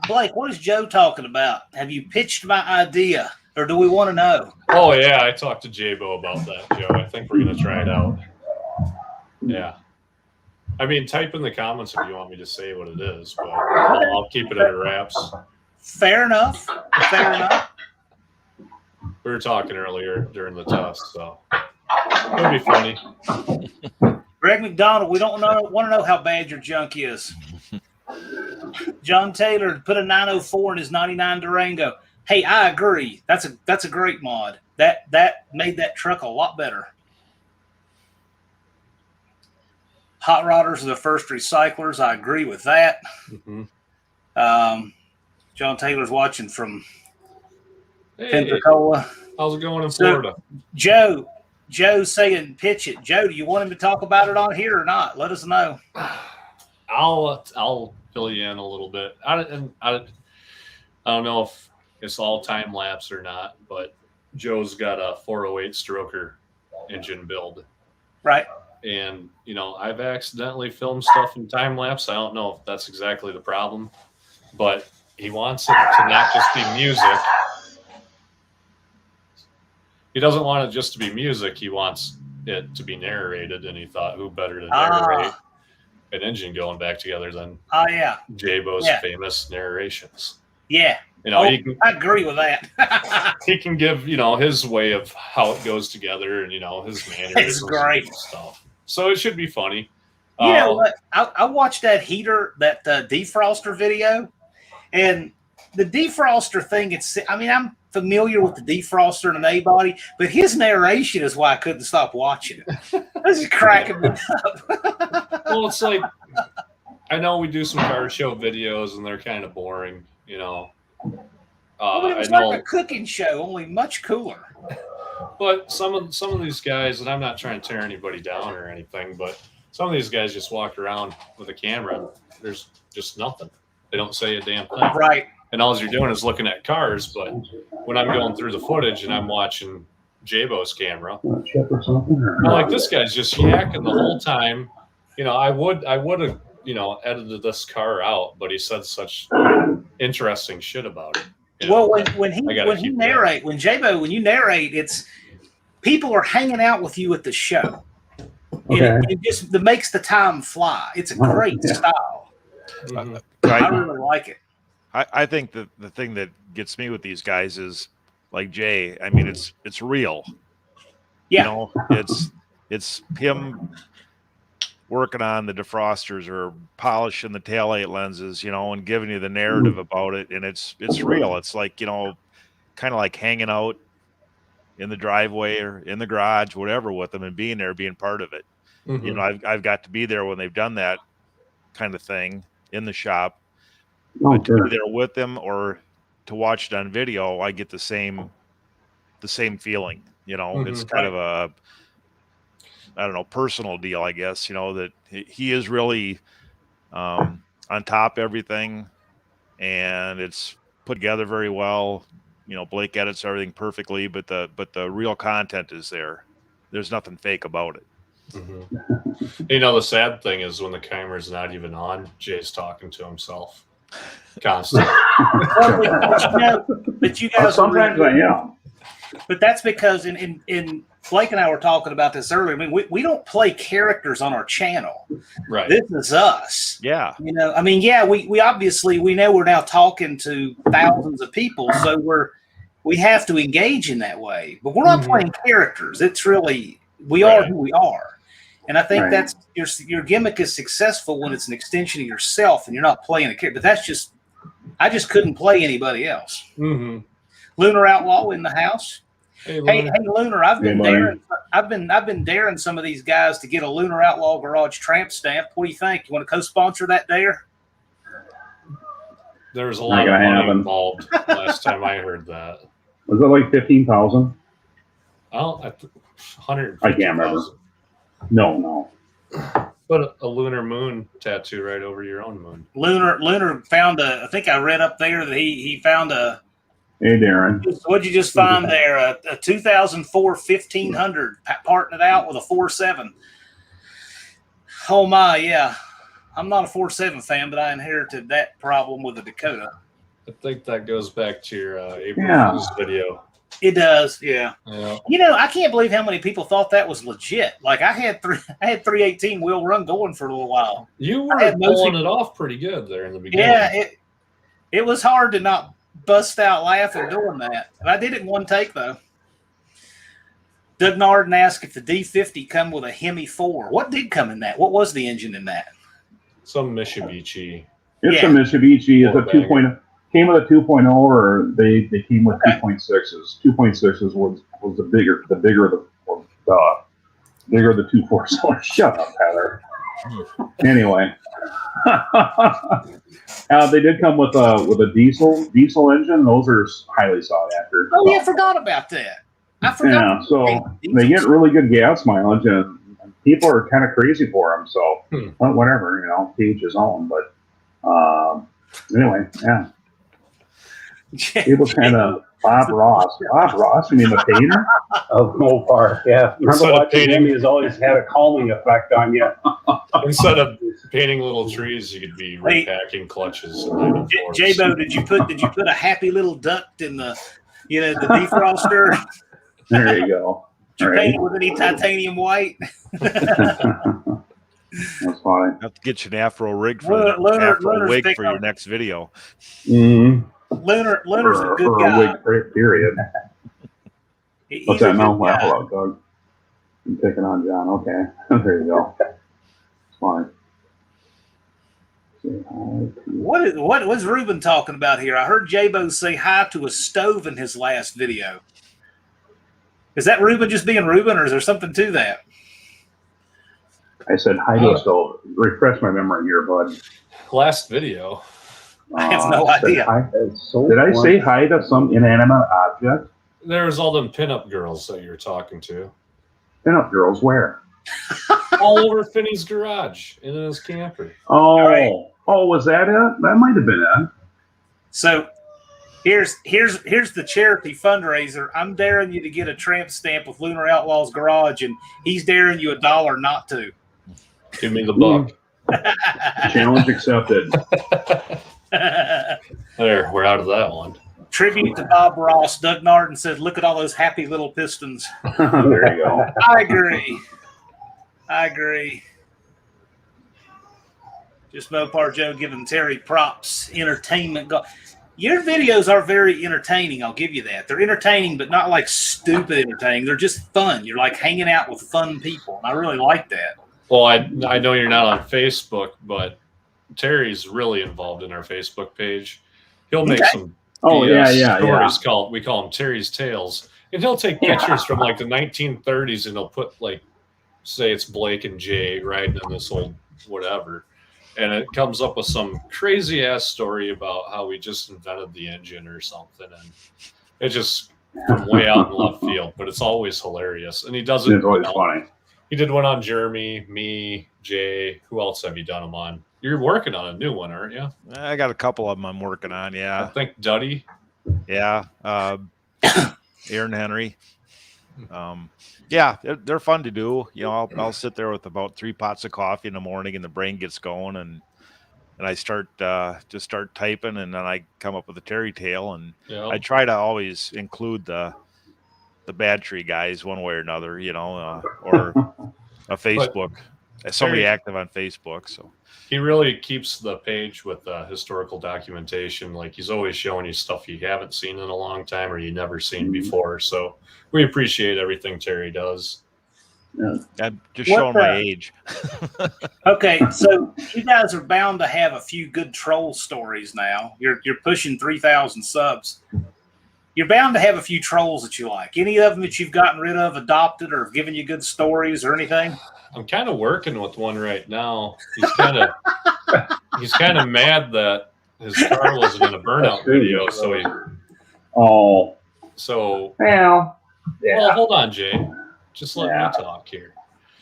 Blake? What is Joe talking about? Have you pitched my idea, or do we want to know? Oh yeah, I talked to J-Bo about that, Joe. I think we're gonna try it out. Yeah. I mean, type in the comments if you want me to say what it is, but I'll keep it under wraps. Fair enough. Fair enough. We were talking earlier during the test, so it'll be funny. Greg McDonald, we don't want to know how bad your junk is. John Taylor put a 904 in his 99 Durango. Hey, I agree. That's a great mod. That made that truck a lot better. Hot rodders are the first recyclers. I agree with that. John Taylor's watching from Pensacola. How's it going in Florida? Joe's saying pitch it. Joe, do you want him to talk about it on here or not? Let us know. I'll fill you in a little bit. I don't know if it's all time lapse or not, but Joe's got a 408 stroker engine build. Right. And, you know, I've accidentally filmed stuff in time lapse. I don't know if that's exactly the problem, but he wants it to not just be music. He doesn't want it just to be music. He wants it to be narrated. And he thought, who better to narrate an engine going back together than J-Bo's famous narrations. Yeah. You know, I agree with that. He can give, you know, his way of how it goes together and, you know, his mannerisms and stuff. So it should be funny. You know what? I watched that defroster video, and the defroster thing, I'm familiar with the defroster and an A-body, but his narration is why I couldn't stop watching it. This is cracking me up. Well, it's like, I know we do some car show videos, and they're kind of boring, you know. It was like a cooking show, only much cooler. But some of these guys, and I'm not trying to tear anybody down or anything, but some of these guys just walk around with a camera and there's just nothing. They don't say a damn thing. Right. And all you're doing is looking at cars. But when I'm going through the footage and I'm watching J-Bo's camera, I'm like, this guy's just yakking the whole time. You know, I would have, you know, edited this car out, but he said such interesting shit about it. You know, well, when you narrate, it's people are hanging out with you at the show. Okay. It just makes the time fly. It's a great style. I really like it. I think that the thing that gets me with these guys is like Jay. I mean, it's real. Yeah. You know, it's him working on the defrosters or polishing the taillight lenses, you know, and giving you the narrative about it. And it's real. It's like, you know, kind of like hanging out in the driveway or in the garage, whatever, with them and being there, being part of it. Mm-hmm. You know, I've got to be there when they've done that kind of thing in the shop. But to be there with them or to watch it on video, I get the same feeling, you know. Mm-hmm. It's kind of a, I don't know, personal deal, I guess, you know, that he is really on top of everything, and it's put together very well. You know, Blake edits everything perfectly, but the real content is there. There's nothing fake about it. Mm-hmm. You know, the sad thing is when the camera's not even on, Jay's talking to himself constantly. But you guys, sometimes I am. But that's because in Blake and I were talking about this earlier. I mean, we don't play characters on our channel. Right. This is us. Yeah. You know, I mean, yeah, we obviously we know we're now talking to thousands of people, so we have to engage in that way. But we're not playing characters. It's really we are who we are. And I think that's your gimmick is successful when it's an extension of yourself and you're not playing a character. But that's I just couldn't play anybody else. Mm-hmm. Lunar Outlaw in the house. Hey, Lunar, I've been daring some of these guys to get a Lunar Outlaw Garage tramp stamp. What do you think? You want to co-sponsor that dare? There's a lot of money involved last time I heard that. Was it like 15,000? Oh, 150,000. I can't remember. No. Put a lunar moon tattoo right over your own moon. Lunar found I think I read up there that he found a. Hey, Darren. What'd you just find there? A 2004 1500 parting it out with a 4.7. Oh my, yeah. I'm not a 4.7 fan, but I inherited that problem with the Dakota. I think that goes back to your April Fool's video. It does, yeah. Yeah. I can't believe how many people thought that was legit. Like I had 318 wheel run going for a little while. You were pulling it off pretty good there in the beginning. Yeah, it was hard to not bust out laughing doing that. I did it in one take though. Doug Narden asked if the D50 come with a Hemi 4. What did come in that? What was the engine in that? Some Mitsubishi. It's a Mitsubishi. It's a 2.0. Came with a 2.0, or they came with 2.6s. 2.6s was the bigger of the 2.4. Shut up, Heather. Anyway, they did come with a diesel engine. Those are highly sought after. Oh yeah, I forgot about that. I forgot. Yeah, so they get really good gas mileage, and people are kind of crazy for them. So, well, whatever, to each his own. But anyway, yeah. It was kind of Bob Ross. Bob Ross, you mean the painter? Of Mopar, yeah. Remember watching him, he's always had a calming effect on you. Instead of painting little trees, you could be repacking clutches. J-Bo, did you put a happy little duct in the the defroster? There you go. Did you paint it with any titanium white? That's funny. Have to get you an afro rig for your next video. Mm-hmm. Lunar's a good guy. Wig, period. What's that now? Well, hello, Doug. I'm picking on John. Okay. There you go. It's fine. What was Ruben talking about here? I heard J-Bo say hi to a stove in his last video. Is that Ruben just being Ruben, or is there something to that? I said hi to a stove. Refresh my memory here, bud. Last video. I have no idea. Did I say hi to some inanimate object? There was all them pinup girls that you were talking to. Pinup girls, where? All over Finney's garage and in his camper. Oh, was that it? That might have been it. So here's the charity fundraiser. I'm daring you to get a tramp stamp with Lunar Outlaws Garage, and he's daring you $1 not to. Give me the buck. Challenge accepted. There, we're out of that one. Tribute to Bob Ross. Doug Narden said, "Look at all those happy little pistons." There you go. I agree. Just Mopar Joe giving Terry props. Entertainment. Your videos are very entertaining. I'll give you that. They're entertaining, but not like stupid entertaining. They're just fun. You're like hanging out with fun people, and I really like that. Well, I know you're not on Facebook, but Terry's really involved in our Facebook page. He'll make some stories called, we call them Terry's Tales, and he'll take pictures from like the 1930s, and he'll put like, say it's Blake and Jay riding in this old whatever, and it comes up with some crazy ass story about how we just invented the engine or something, and it just from way out in left field, but it's always hilarious, and he does it. It's always funny. He did one on Jeremy, me, Jay. Who else have you done them on? You're working on a new one, aren't you? I got a couple of them I'm working on, yeah. I think Duddy. Yeah. Aaron Henry. Yeah, they're fun to do. I'll sit there with about 3 pots of coffee in the morning, and the brain gets going, and I start typing, and then I come up with a Terry tale, and I try to always include the Bad Tree guys one way or another, or a Facebook. Somebody active on Facebook, so he really keeps the page with historical documentation. Like he's always showing you stuff you haven't seen in a long time or you never seen before. So we appreciate everything Terry does. Yeah. I'm just showing my age. Okay, so you guys are bound to have a few good troll stories now. You're pushing 3,000 subs. You're bound to have a few trolls that you like. Any of them that you've gotten rid of, adopted, or given you good stories or anything? I'm kind of working with one right now. He's kind of mad that his car wasn't in a burnout video, so he. Oh. So. Well, hold on, Jay. Just let me talk here.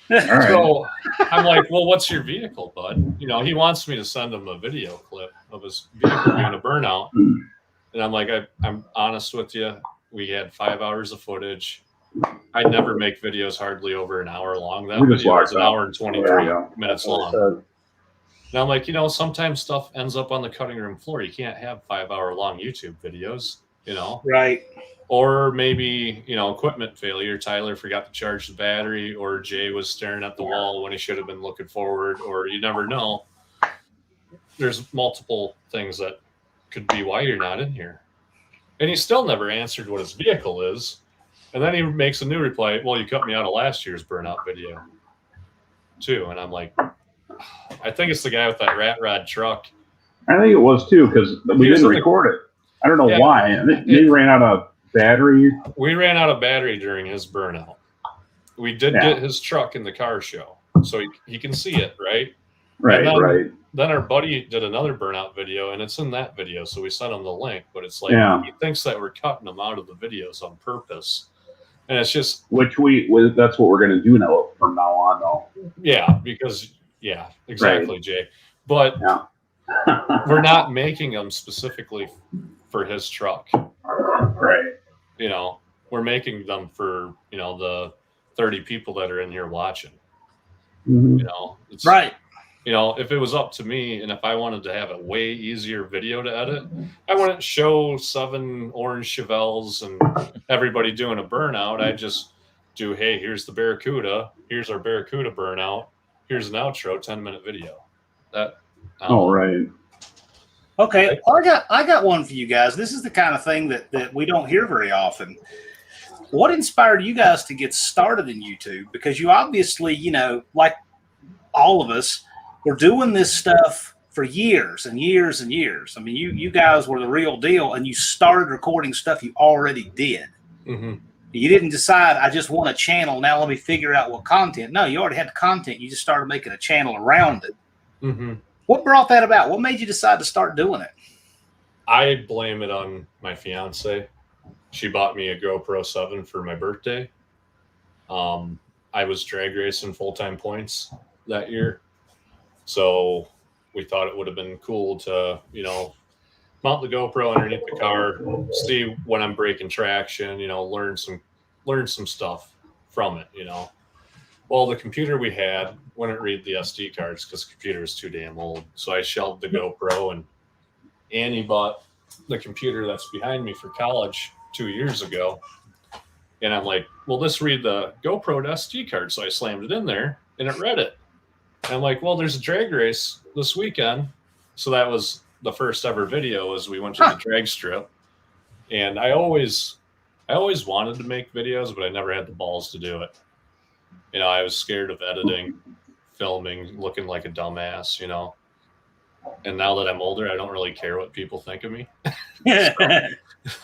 All right. So I'm like, well, what's your vehicle, bud? You know, he wants me to send him a video clip of his vehicle being a burnout. And I'm like, I'm honest with you. We had 5 hours of footage. I never make videos hardly over an hour long. That We just video was locked an up. hour and There 23 you go. minutes That's what long. I said. And I'm like, you know, sometimes stuff ends up on the cutting room floor. You can't have 5 hour long YouTube videos, you know? Right. Or maybe, you know, equipment failure. Tyler forgot to charge the battery, or Jay was staring at the wall when he should have been looking forward, or you never know. There's multiple things that could be why you're not in here. And he still never answered what his vehicle is. And then he makes a new reply, well, you cut me out of last year's burnout video too. And I'm like, I think it's the guy with that rat rod truck. I think it was too, because we didn't record it. I don't know why. They ran out of battery. We ran out of battery during his burnout. We did get his truck in the car show, so he can see it, right? Right. Then our buddy did another burnout video, and it's in that video, so we sent him the link. But it's like he thinks that we're cutting him out of the videos on purpose, and it's just that's what we're going to do now from now on, though. Yeah, because exactly, Jay. But we're not making them specifically for his truck, right? You know, we're making them for the 30 people that are in here watching. Mm-hmm. You know, it's right. You know, if it was up to me and if I wanted to have a way easier video to edit, I wouldn't show 7 orange Chevelles and everybody doing a burnout. I'd just do, hey, here's the Barracuda. Here's our Barracuda burnout. Here's an outro, 10-minute video. Right. Okay, well, I got one for you guys. This is the kind of thing that we don't hear very often. What inspired you guys to get started in YouTube? Because you obviously, like all of us, were doing this stuff for years and years and years. I mean, you guys were the real deal, and you started recording stuff you already did. Mm-hmm. You didn't decide, I just want a channel, now let me figure out what content. No, you already had the content. You just started making a channel around it. Mm-hmm. What brought that about? What made you decide to start doing it? I blame it on my fiance. She bought me a GoPro 7 for my birthday. I was drag racing full-time points that year. So we thought it would have been cool to, mount the GoPro underneath the car, see when I'm breaking traction, learn some stuff from it, Well, the computer we had wouldn't read the SD cards because the computer was too damn old. So I shelved the GoPro, and Annie bought the computer that's behind me for college 2 years ago. And I'm like, well, this read the GoPro to SD card. So I slammed it in there and it read it. And I'm like, well, there's a drag race this weekend. So that was the first ever video as we went to the drag strip. And I always wanted to make videos, but I never had the balls to do it. I was scared of editing, filming, looking like a dumbass, And now that I'm older, I don't really care what people think of me.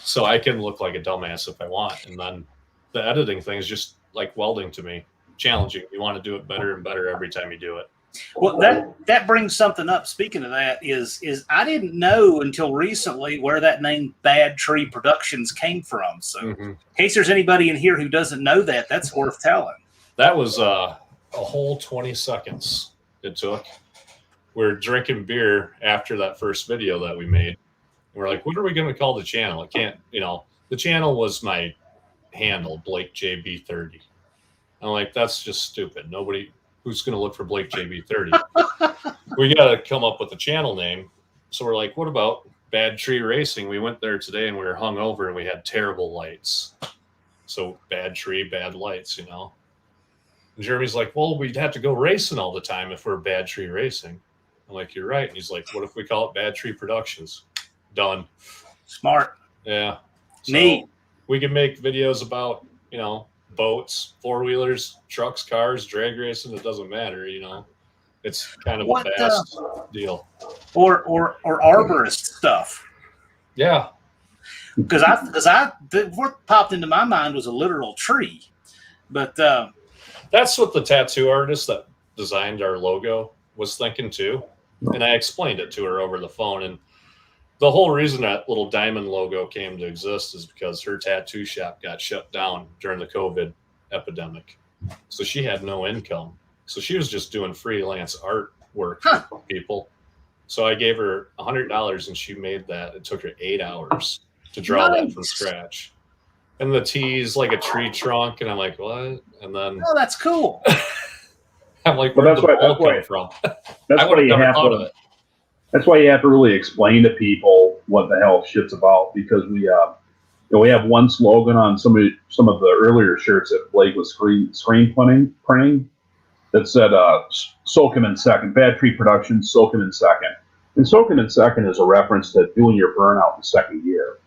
So I can look like a dumbass if I want. And then the editing thing is just like welding to me, challenging. You want to do it better and better every time you do it. Well, that brings something up. Speaking of that, is I didn't know until recently where that name Bad Tree Productions came from. So in case there's anybody in here who doesn't know that, that's worth telling. That was a whole 20 seconds it took. We're drinking beer after that first video that we made. We're like, what are we going to call the channel? It can't, the channel was my handle, Blake JB30. I'm like, that's just stupid. Nobody who's going to look for Blake JB30. We got to come up with a channel name. So we're like, what about Bad Tree Racing? We went there today and we were hungover and we had terrible lights. So Bad Tree, bad lights, And Jeremy's like, well, we'd have to go racing all the time if we're Bad Tree Racing. I'm like, you're right. And he's like, what if we call it Bad Tree Productions? Done. Smart. Yeah. So neat. We can make videos about, boats, 4-wheelers, trucks, cars, drag racing. It doesn't matter, It's kind of a vast deal. Or arborist stuff. Yeah. Because what popped into my mind was a literal tree. But that's what the tattoo artist that designed our logo was thinking too. And I explained it to her over the phone. And the whole reason that little diamond logo came to exist is because her tattoo shop got shut down during the COVID epidemic. So she had no income. So she was just doing freelance art work for people. So I gave her $100 and she made that. It took her 8 hours to draw that from scratch. And the T's like a tree trunk, and I'm like, what? And then Oh, that's cool. I'm like, where'd the ball come from? That's why you have to. That's why you have to really explain to people what the hell shit's about, because we have one slogan on some of the earlier shirts that Blake was screen printing that said soak him in second. Bad tree production, soak him in second. And soak him in second is a reference to doing your burnout in second gear.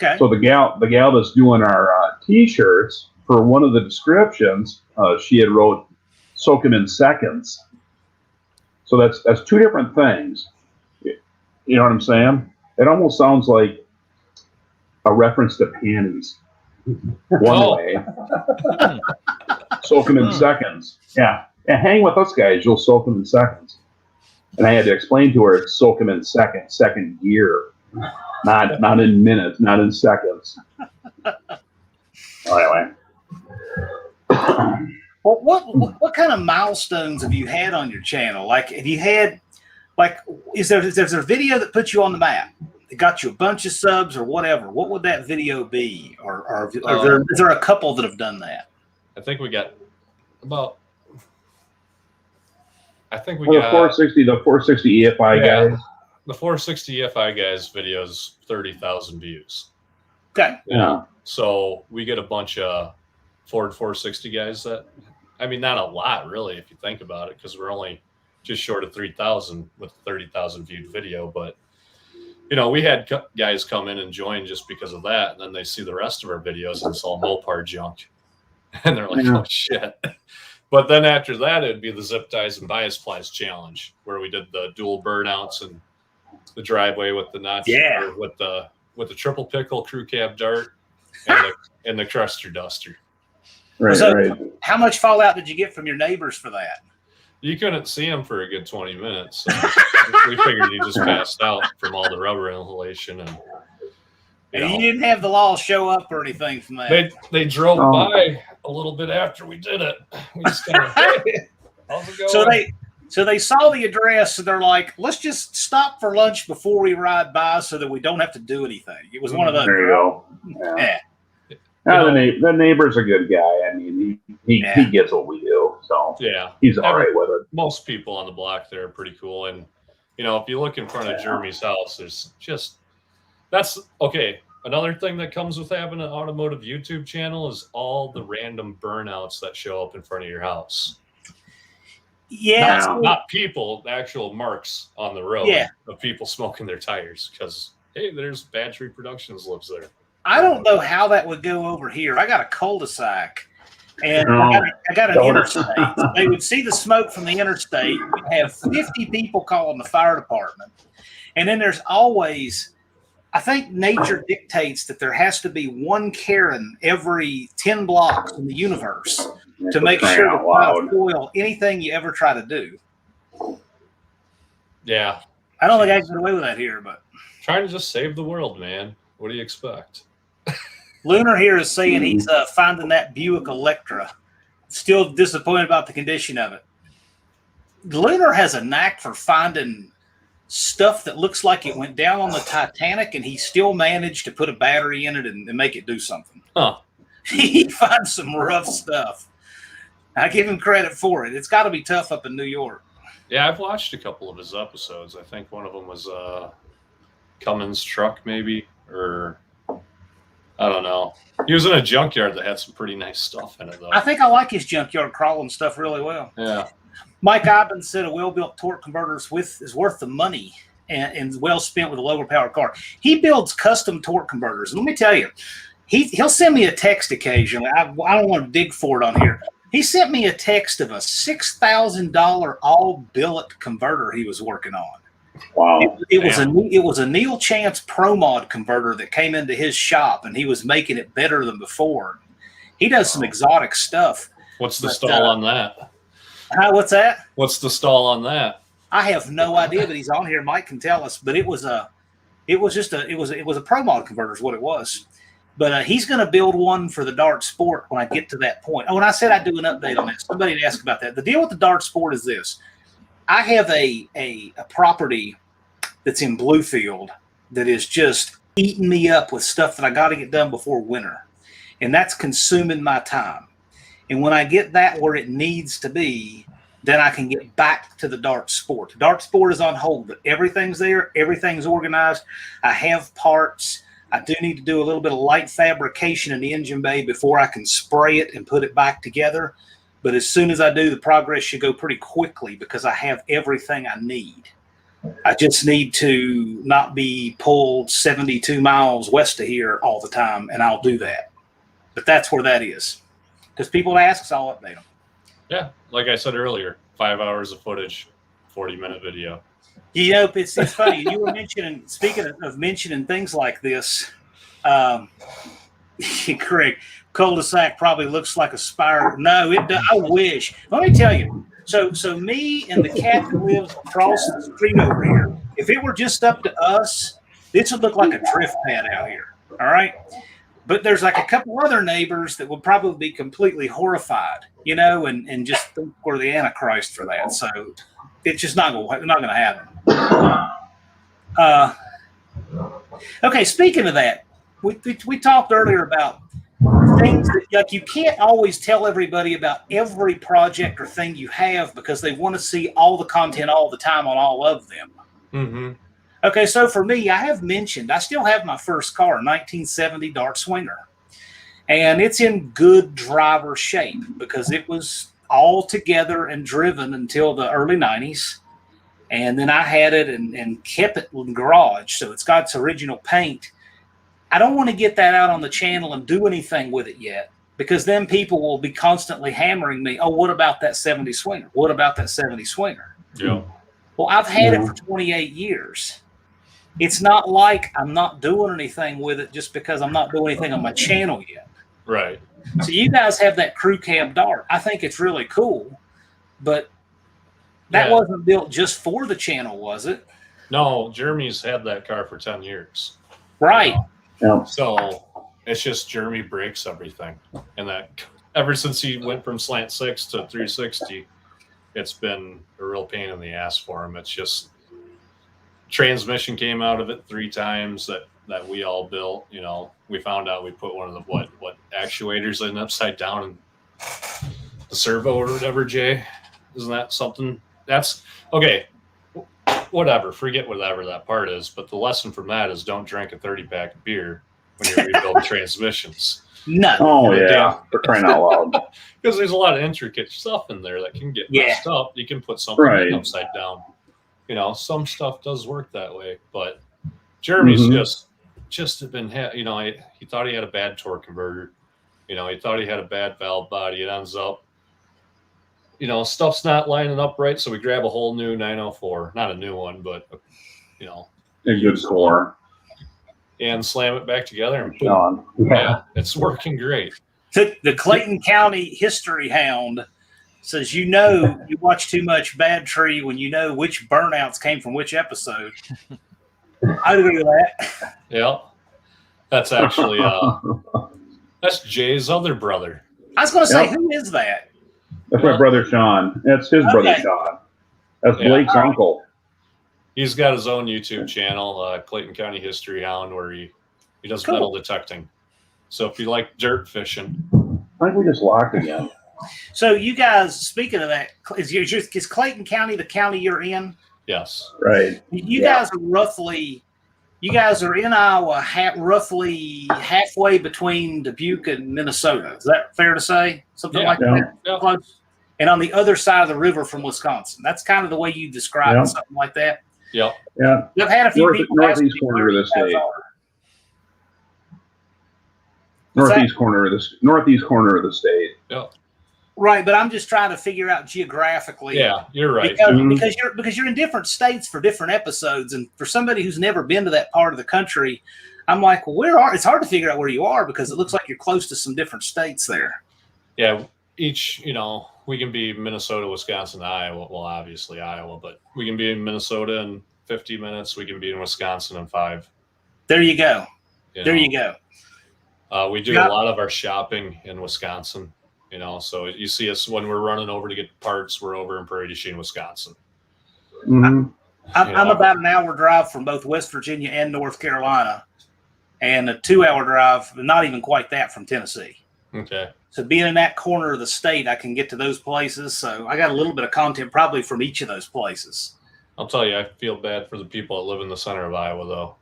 Okay. So the gal that's doing our t-shirts, for one of the descriptions, she had wrote soak him in seconds. So that's two different things. You know what I'm saying? It almost sounds like a reference to panties. One way. Soak them in seconds. Yeah. And hang with us guys, you'll soak them in seconds. And I had to explain to her it's soak them in second gear. Not in minutes, not in seconds. Anyway. Well, what kind of milestones have you had on your channel? Like, have you had, like, is there a video that put you on the map? It got you a bunch of subs or whatever. What would that video be? Or is there a couple that have done that? I think we got about. I think we got the 460 EFI guys. The 460 EFI guys videos 30,000 views. Okay. Yeah. So we get a bunch of Ford 460 guys that, I mean, not a lot really if you think about it, because we're only just short of 3,000 with 30,000 viewed video. But you know, we had guys come in and join just because of that, and then they see the rest of our videos and it's all Mopar junk, and they're like, "Oh shit!" But then after that, it'd be the zip ties and bias plies challenge, where we did the dual burnouts and the driveway with the notch, with the triple pickle crew cab dart and the cruster duster. Right, so right. How much fallout did you get from your neighbors for that? You couldn't see him for a good 20 minutes. So we figured he just passed out from all the rubber inhalation. And you didn't have the law show up or anything from that. They drove by a little bit after we did it. We just kind of, hey, how's it going? So they saw the address, and they're like, let's just stop for lunch before we ride by so that we don't have to do anything. It was one of those. There you go. Yeah. The neighbor's a good guy. I mean, he gets what we do, so he's all right with it. Most people on the block there are pretty cool, and you know, if you look in front of Jeremy's house, there's that's okay. Another thing that comes with having an automotive YouTube channel is all the random burnouts that show up in front of your house. Yeah, not people, actual marks on the road of people smoking their tires because hey, there's Bad Tree Productions lives there. I don't know how that would go over here. I got a cul-de-sac, and I got an interstate. They would see the smoke from the interstate. We'd have 50 people calling the fire department. And then there's always, I think nature dictates that there has to be one Karen every 10 blocks in the universe to make sure to not spoil anything you ever try to do. Yeah. I don't think I can get away with that here, but. Trying to just save the world, man. What do you expect? Lunar here is saying he's finding that Buick Electra. Still disappointed about the condition of it. Lunar has a knack for finding stuff that looks like it went down on the Titanic, and he still managed to put a battery in it and make it do something. Huh. He finds some rough stuff. I give him credit for it. It's got to be tough up in New York. Yeah, I've watched a couple of his episodes. I think one of them was Cummins truck, maybe, or I don't know. He was in a junkyard that had some pretty nice stuff in it, though. I think I like his junkyard crawling stuff really well. Yeah. Mike Iben said a well-built torque converter is worth the money and well spent with a lower power car. He builds custom torque converters. And let me tell you, he'll send me a text occasionally. I don't want to dig for it on here. He sent me a text of a $6,000 all billet converter he was working on. Wow! It was a Neil Chance Pro Mod converter that came into his shop, and he was making it better than before. He does some exotic stuff. What's the stall on that? What's that? What's the stall on that? I have no idea, but he's on here. Mike can tell us. But it was a Pro Mod converter is what it was. But he's going to build one for the dart sport when I get to that point. Oh, and I said I'd do an update on that. Somebody had asked about that. The deal with the dart sport is this. I have a property that's in Bluefield that is just eating me up with stuff that I got to get done before winter. And that's consuming my time. And when I get that where it needs to be, then I can get back to the dart sport. The dart sport is on hold, but everything's there. Everything's organized. I have parts. I do need to do a little bit of light fabrication in the engine bay before I can spray it and put it back together. But as soon as I do, the progress should go pretty quickly because I have everything I need. I just need to not be pulled 72 miles west of here all the time, and I'll do that. But that's where that is. Because people ask, so I'll update them. Yeah, like I said earlier, 5 hours of footage, 40-minute video. You know, it's funny. You were mentioning, speaking of mentioning things like this, Craig, cul-de-sac probably looks like a spiral. No, it does. I wish. Let me tell you. So me and the cat that lives across the street over here, if it were just up to us, this would look like a drift pad out here. All right. But there's like a couple other neighbors that would probably be completely horrified, you know, and just think we're the Antichrist for that. So it's just not going to happen. Okay, speaking of that, we talked earlier about things that, like, you can't always tell everybody about every project or thing you have because they want to see all the content all the time on all of them. Mm-hmm. Okay, so for me, I have mentioned I still have my first car, 1970 Dart Swinger, and it's in good driver shape because it was all together and driven until the early 90s. And then I had it and kept it in the garage. So it's got its original paint. I don't want to get that out on the channel and do anything with it yet because then people will be constantly hammering me. Oh, what about that 70 Swinger? What about that 70 Swinger? Yeah. Well, I've had it for 28 years. It's not like I'm not doing anything with it just because I'm not doing anything on my channel yet. Right. So you guys have that crew cab dart. I think it's really cool, but that wasn't built just for the channel, was it? No, Jeremy's had that car for 10 years. Right. Yeah. So it's just Jeremy breaks everything. And that ever since he went from slant 6 to 360, it's been a real pain in the ass for him. It's just transmission came out of it 3 times that we all built. You know, we found out we put one of the what actuators in upside down in the servo or whatever, Jay. Isn't that something? That's okay. Whatever. Forget whatever that part is. But the lesson from that is don't drink a 30-pack of beer when you're rebuilding transmissions. No. Oh, yeah. For crying out loud. Because there's a lot of intricate stuff in there that can get messed up. You can put something Right. upside down. You know, some stuff does work that way. But Jeremy's just been, you know, he thought he had a bad torque converter. You know, he thought he had a bad valve body. It ends up, you know, stuff's not lining up right. So we grab a whole new 904, not a new one, but, you know, A good core. and slam it back together. And boom. Yeah, it's working great. The Clayton County history hound says, you know, you watch too much Bad Tree when you know which burnouts came from which episode. I agree with that. Yeah. That's actually, that's Jay's other brother. I was going to say, who is that? That's my brother Sean. That's his brother Sean. That's Blake's uncle. He's got his own YouTube channel, Clayton County History Hound, where he does metal detecting. So if you like dirt fishing. I think we just locked again. So you guys, speaking of that, is Clayton County the county you're in? Yes. Right. You guys are in Iowa, roughly halfway between Dubuque and Minnesota. Is that fair to say? Something like that? Yeah. Close. And on the other side of the river from Wisconsin. That's kind of the way you describe it, something like that. Yep. Yeah. I've had a few people northeast corner of the state. Northeast corner of the state. Yep. Right, but I'm just trying to figure out geographically. Yeah, you're right. Because you're in different states for different episodes, and for somebody who's never been to that part of the country, I'm like, well, it's hard to figure out where you are because it looks like you're close to some different states there. Yeah, each, you know, we can be Minnesota, Wisconsin, Iowa. Well, obviously Iowa, but we can be in Minnesota in 50 minutes. We can be in Wisconsin in 5. There you go. There you go. We do a lot of our shopping in Wisconsin, you know, so you see us when we're running over to get parts, we're over in Prairie du Chien, Wisconsin. Mm-hmm. I'm about an hour drive from both West Virginia and North Carolina, and a 2-hour drive, but not even quite that, from Tennessee. Okay. So being in that corner of the state, I can get to those places. So I got a little bit of content probably from each of those places. I'll tell you, I feel bad for the people that live in the center of Iowa, though.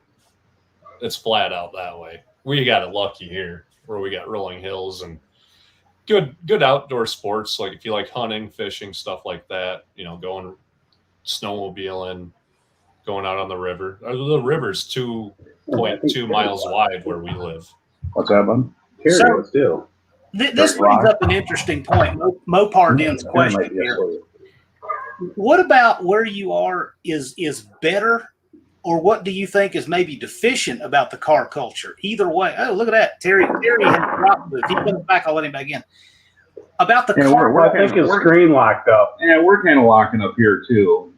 It's flat out that way. We got it lucky here, where we got rolling hills and good outdoor sports. Like if you like hunting, fishing, stuff like that, you know, going snowmobiling, going out on the river. The river's 2.2 miles wide where we live. What's that, bud? Here So- let's do. This brings up an interesting point. Mopar Den's question here. What about where you are is better, or what do you think is maybe deficient about the car culture? Either way. Oh, look at that. Terry has dropped. If he comes back, I'll let him back in. About the car I think his screen locked up. Yeah, we're kind of locking up here too.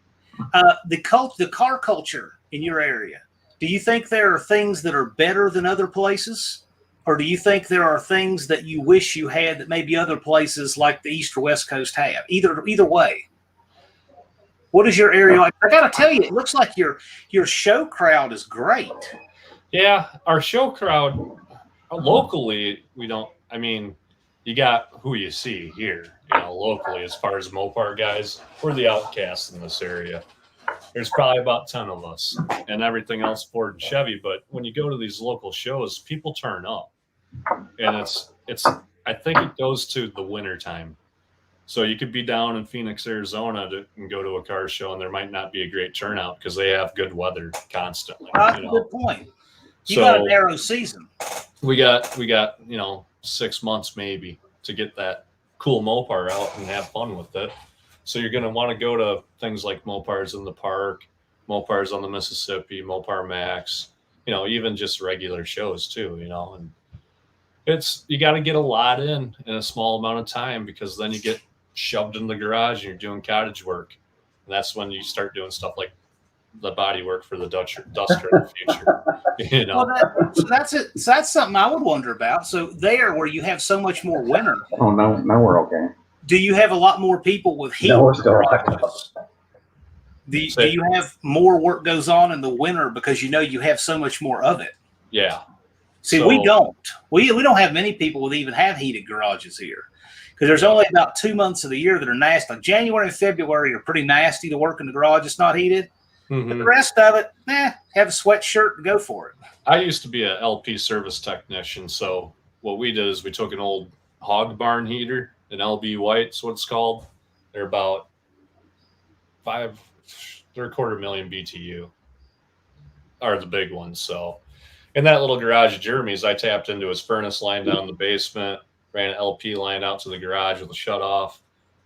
the car culture in your area. Do you think there are things that are better than other places? Or do you think there are things that you wish you had that maybe other places like the East or West Coast have? Either way. What is your area like? I got to tell you, it looks like your show crowd is great. Yeah, our show crowd, locally, we don't, I mean, you got who you see here, you know, locally, as far as Mopar guys. We're the outcasts in this area. There's probably about 10 of us, and everything else Ford and Chevy. But when you go to these local shows, people turn up, and it's. I think it goes to the winter time. So you could be down in Phoenix, Arizona, and go to a car show, and there might not be a great turnout because they have good weather constantly. That's a good point. You got a narrow season. We got 6 months maybe to get that cool Mopar out and have fun with it. So you're going to want to go to things like Mopars in the Park, Mopars on the Mississippi, Mopar Max, you know, even just regular shows too, you know. And you got to get a lot in a small amount of time, because then you get shoved in the garage and you're doing cottage work. And that's when you start doing stuff like the body work for the Duster in the future. You know? Well, that's it. So that's something I would wonder about. So there, where you have so much more winter. Oh, no, we're okay. Do you have a lot more people with heat? No, we're still rocking. Do you have more work goes on in the winter because you know you have so much more of it? Yeah. See, we don't. We don't have many people that even have heated garages here, because there's only about 2 months of the year that are nasty. Like January and February are pretty nasty to work in the garage. It's not heated. Mm-hmm. But the rest of it, have a sweatshirt and go for it. I used to be a LP service technician, so what we did is we took an old hog barn heater, an LB White's what it's called. They're about 250,000 BTU are the big ones. So in that little garage of Jeremy's, I tapped into his furnace line down in the basement, ran an LP line out to the garage with a shut off,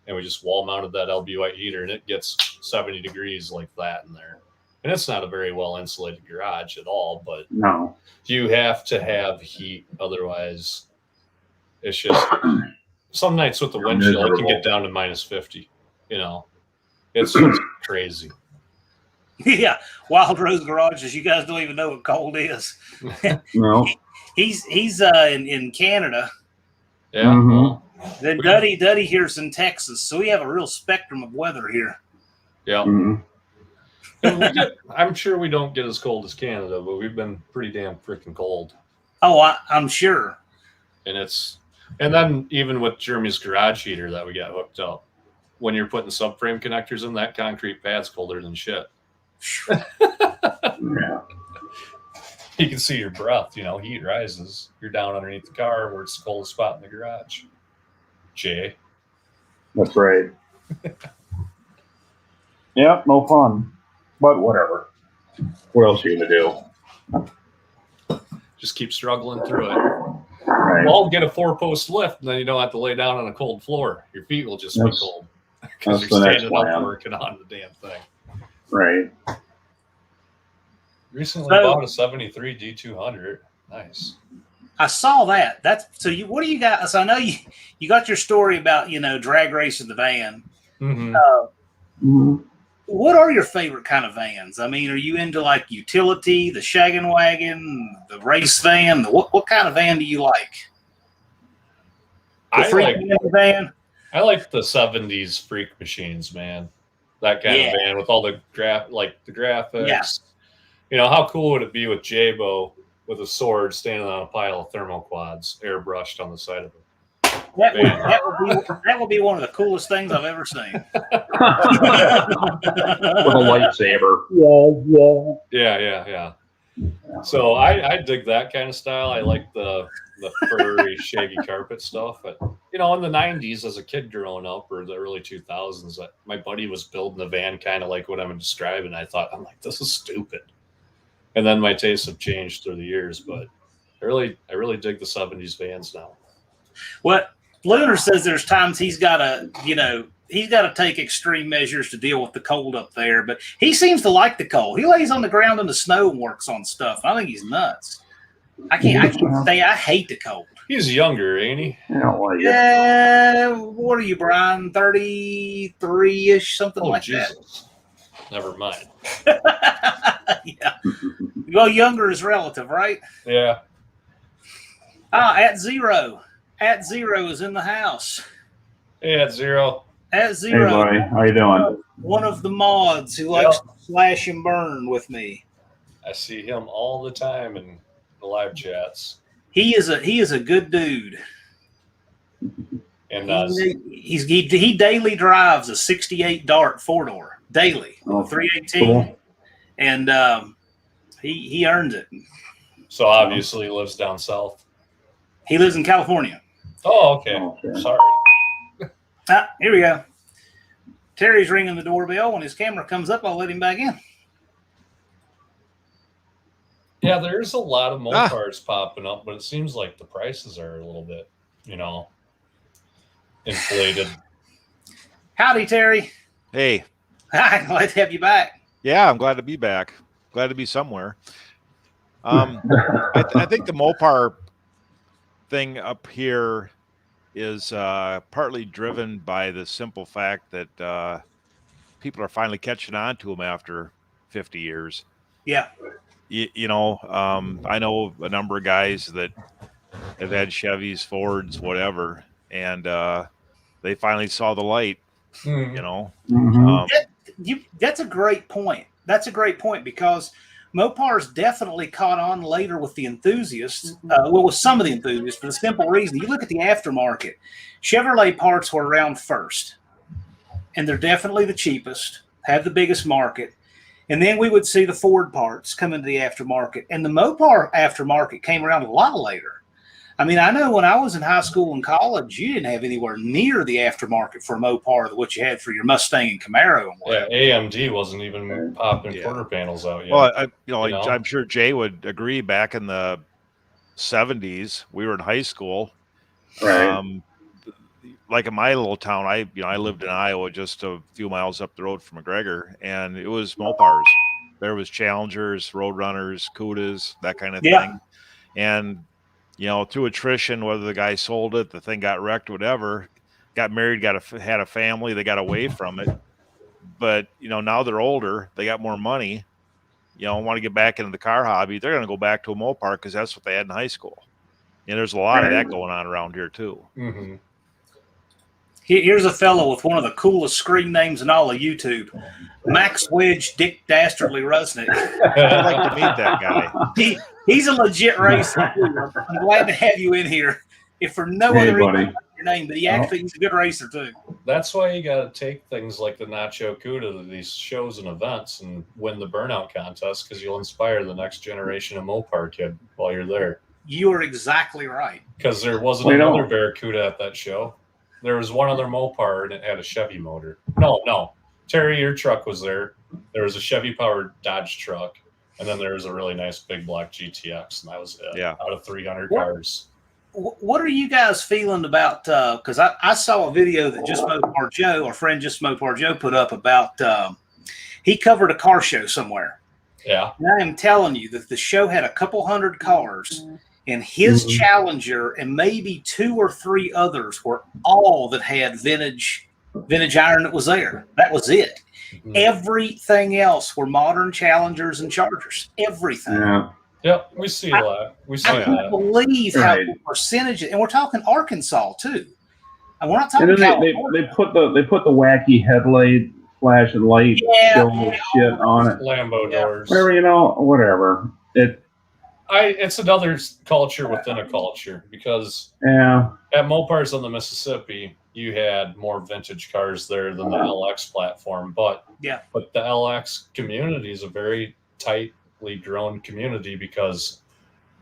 and we just wall mounted that LB White heater, and it gets 70 degrees like that in there. And it's not a very well insulated garage at all, but No. you have to have heat, otherwise it's just some nights with the wind chill it can get down to minus 50. You know, it's just crazy. Yeah, Wild Rose Garages. You guys don't even know what cold is. No. He's in Canada. Yeah. Mhm. Well, Then Duddy here's in Texas, so we have a real spectrum of weather here. yeah. Mhm. And I'm sure we don't get as cold as Canada, but we've been pretty damn freaking cold. Oh, I'm sure. And then even with Jeremy's garage heater that we got hooked up, when you're putting subframe connectors in, that concrete pad's colder than shit. Yeah. You can see your breath, you know, heat rises. You're down underneath the car where it's the coldest spot in the garage. Jay. That's right. Yeah, no fun. But whatever. What else are you going to do? Just keep struggling through it. Right. Well, get a 4-post lift, and then you don't have to lay down on a cold floor. Your feet will just be cold because that's you're the next standing up plan. working on the damn thing. Right. Recently So- bought a 73 D200. Nice. I saw that. What do you got? So I know you got your story about, drag racing the van. Mm-hmm. Mhm. what are your favorite kind of vans? I mean, are you into like utility, the shaggin' wagon, the race van? What kind of van do you like? Van? I like the 70s freak machines, man. That kind of van with all the graphics. Yeah. You know, how cool would it be with J-Bo with a sword standing on a pile of thermoquads airbrushed on the side of it? That would be one of the coolest things I've ever seen. With a lightsaber. Yeah. So I dig that kind of style. I like the furry, shaggy carpet stuff. But, you know, in the 90s, as a kid growing up, or the early 2000s, my buddy was building a van kind of like what I'm describing. I'm like, this is stupid. And then my tastes have changed through the years. But I really dig the 70s vans now. What Lunar says, there's times he's got to take extreme measures to deal with the cold up there, but he seems to like the cold. He lays on the ground in the snow and works on stuff. I think he's nuts. I can't say I hate the cold. He's younger, ain't he? Yeah. What are you, Brian? 33-ish, something like Jesus. That. Never mind. Yeah. Well, younger is relative, right? Yeah. At Zero. At Zero is in the house. Hey, At Zero. At Zero. Hey, buddy. How you doing? One of the mods who likes to slash and burn with me. I see him all the time in the live chats. He is a good dude. And he daily drives a 68 Dart 4-door daily, 318, cool. And he earns it. So obviously he lives down south. He lives in California. Oh, okay. Sorry. Here we go. Terry's ringing the doorbell. When his camera comes up, I'll let him back in. Yeah, there's a lot of Mopars popping up, but it seems like the prices are a little bit, inflated. Howdy, Terry. Hey. Hi, glad to have you back. Yeah, I'm glad to be back. Glad to be somewhere. I think the Mopar thing up here is partly driven by the simple fact that people are finally catching on to them after 50 years. Yeah. I know a number of guys that have had Chevys, Fords, whatever, and they finally saw the light, Mm-hmm. That's a great point. That's a great point because Mopars definitely caught on later with the enthusiasts, with some of the enthusiasts, for the simple reason. You look at the aftermarket, Chevrolet parts were around first, and they're definitely the cheapest, have the biggest market. And then we would see the Ford parts come into the aftermarket, and the Mopar aftermarket came around a lot later. I mean, I know when I was in high school and college, you didn't have anywhere near the aftermarket for a Mopar that what you had for your Mustang and Camaro. And whatever. Yeah, AMD wasn't even popping quarter panels out yet. Well, I'm sure Jay would agree. Back in the 70s, we were in high school. Right. Like in my little town, I lived in Iowa, just a few miles up the road from McGregor, and it was Mopars. There was Challengers, Roadrunners, Cudas, that kind of thing. And through attrition, whether the guy sold it, the thing got wrecked, whatever, got married, had a family, they got away from it. But now they're older, they got more money, want to get back into the car hobby. They're going to go back to a Mopar because that's what they had in high school. And there's a lot of that going on around here too. Mm-hmm. Here's a fellow with one of the coolest screen names in all of YouTube, Max Wedge Dick Dastardly Rusnick. I'd like to meet that guy. He's a legit racer. I'm glad to have you in here. If for no other reason, your name, but he's a good racer too. That's why you got to take things like the Nacho Cuda to these shows and events and win the burnout contest, because you'll inspire the next generation of Mopar kid while you're there. You are exactly right. Because there wasn't another Barracuda at that show. There was one other Mopar, and it had a Chevy motor. No. Terry, your truck was there. There was a Chevy-powered Dodge truck, and then there was a really nice big black GTX, and that was it. Yeah. Out of 300 cars. What are you guys feeling about, because I saw a video that Just Mopar Joe, our friend Just Mopar Joe, put up about, he covered a car show somewhere. Yeah. And I am telling you that the show had a couple hundred cars, and his Challenger and maybe 2 or 3 others were all that had vintage iron that was there. That was it. Everything else were modern Challengers and Chargers. Everything. Yeah. Yep, we see a lot. We see I can't that. believe how Right. the percentages, and we're talking Arkansas too. And we're not And talking then they California. put the wacky headlight flash and light show shit on it. Lambo doors. Whatever. It's another culture within a culture, because Yeah. at Mopars on the Mississippi, you had more vintage cars there than the LX platform, but the LX community is a very tightly grown community because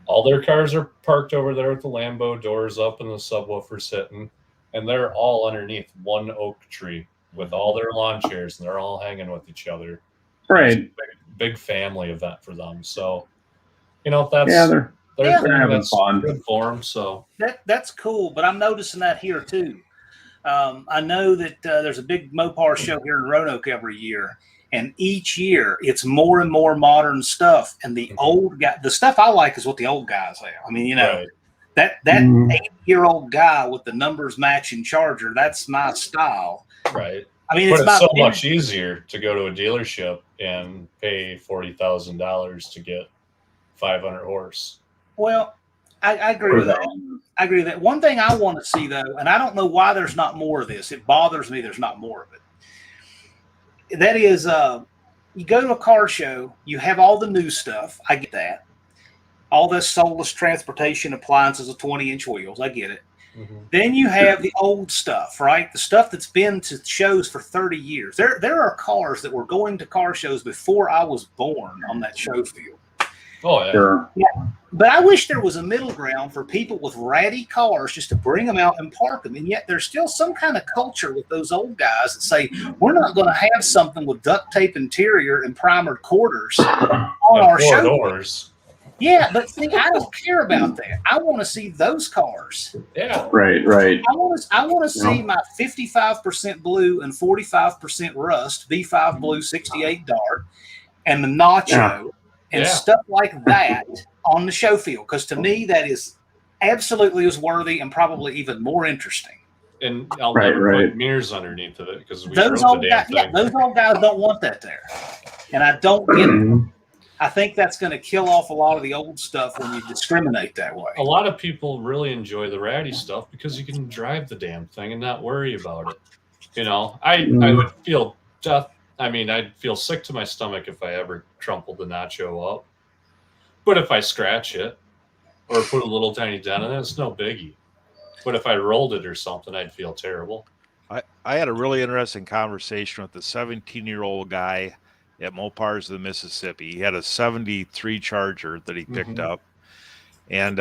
all their cars are parked over there with the Lambo doors up and the subwoofers hitting, and they're all underneath one oak tree with all their lawn chairs, and they're all hanging with each other. Right. It's a big family event for them. So, that's they're having that's fun. good for them. So That's cool, but I'm noticing that here too. I know that there's a big Mopar show here in Roanoke every year, and each year it's more and more modern stuff. And the the stuff I like is what the old guys have. I mean, right. that 8-year-old guy with the numbers matching Charger, that's my style. Right. I mean, but it's so not much easier to go to a dealership and pay $40,000 to get 500 horse. Well, I agree with that. I agree with that. One thing I want to see, though, and I don't know why there's not more of this. It bothers me there's not more of it. That is, you go to a car show, you have all the new stuff. I get that. All this soulless transportation appliances with 20-inch wheels. I get it. Then you have the old stuff, right? The stuff that's been to shows for 30 years. There are cars that were going to car shows before I was born on that show field. Oh, yeah. Sure. Yeah. But I wish there was a middle ground for people with ratty cars just to bring them out and park them. And yet there's still some kind of culture with those old guys that say, we're not going to have something with duct tape interior and primered quarters on our show. Doors. Yeah, but see, I don't care about that. I want to see those cars. Yeah. Right. I want to see my 55% blue and 45% rust V5 blue 68 dark and the nacho and stuff like that on the show field, because to me that is absolutely as worthy and probably even more interesting. And I'll never put mirrors underneath of it because those old guys, those old guys don't want that there, and I don't get it. I think that's going to kill off a lot of the old stuff when you discriminate that way. A lot of people really enjoy the ratty stuff because you can drive the damn thing and not worry about it. I would feel death. I mean, I'd feel sick to my stomach if I ever crumpled the nacho up. But if I scratch it or put a little tiny dent in it, it's no biggie. But if I rolled it or something, I'd feel terrible. I had a really interesting conversation with a 17-year-old guy at Mopars of the Mississippi. He had a 73 Charger that he picked up. And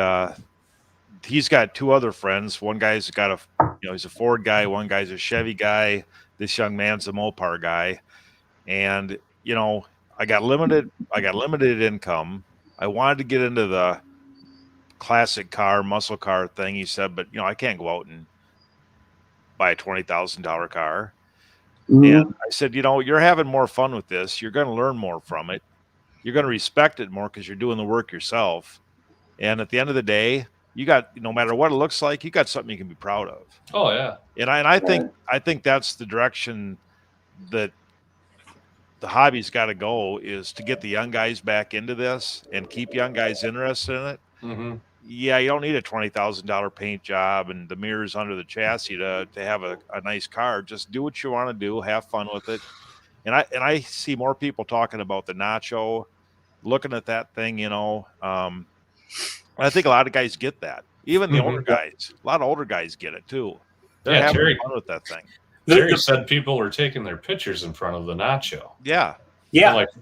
he's got two other friends. One guy's got he's a Ford guy. One guy's a Chevy guy. This young man's a Mopar guy. And, I got limited income. I wanted to get into the classic car, muscle car thing. He said, but, I can't go out and buy a $20,000 car. And I said, you're having more fun with this. You're going to learn more from it. You're going to respect it more because you're doing the work yourself. And at the end of the day, you got, no matter what it looks like, you got something you can be proud of. Oh, yeah. And I think that's the direction that the hobby's got to go, is to get the young guys back into this and keep young guys interested in it. Yeah, you don't need a $20,000 paint job and the mirrors under the chassis to have a nice car. Just do what you want to do, have fun with it. And I see more people talking about the nacho, looking at that thing, I think a lot of guys get that. Even the older guys, a lot of older guys get it too. They're having fun with that thing. Jerry said people were taking their pictures in front of the nacho. Yeah. That's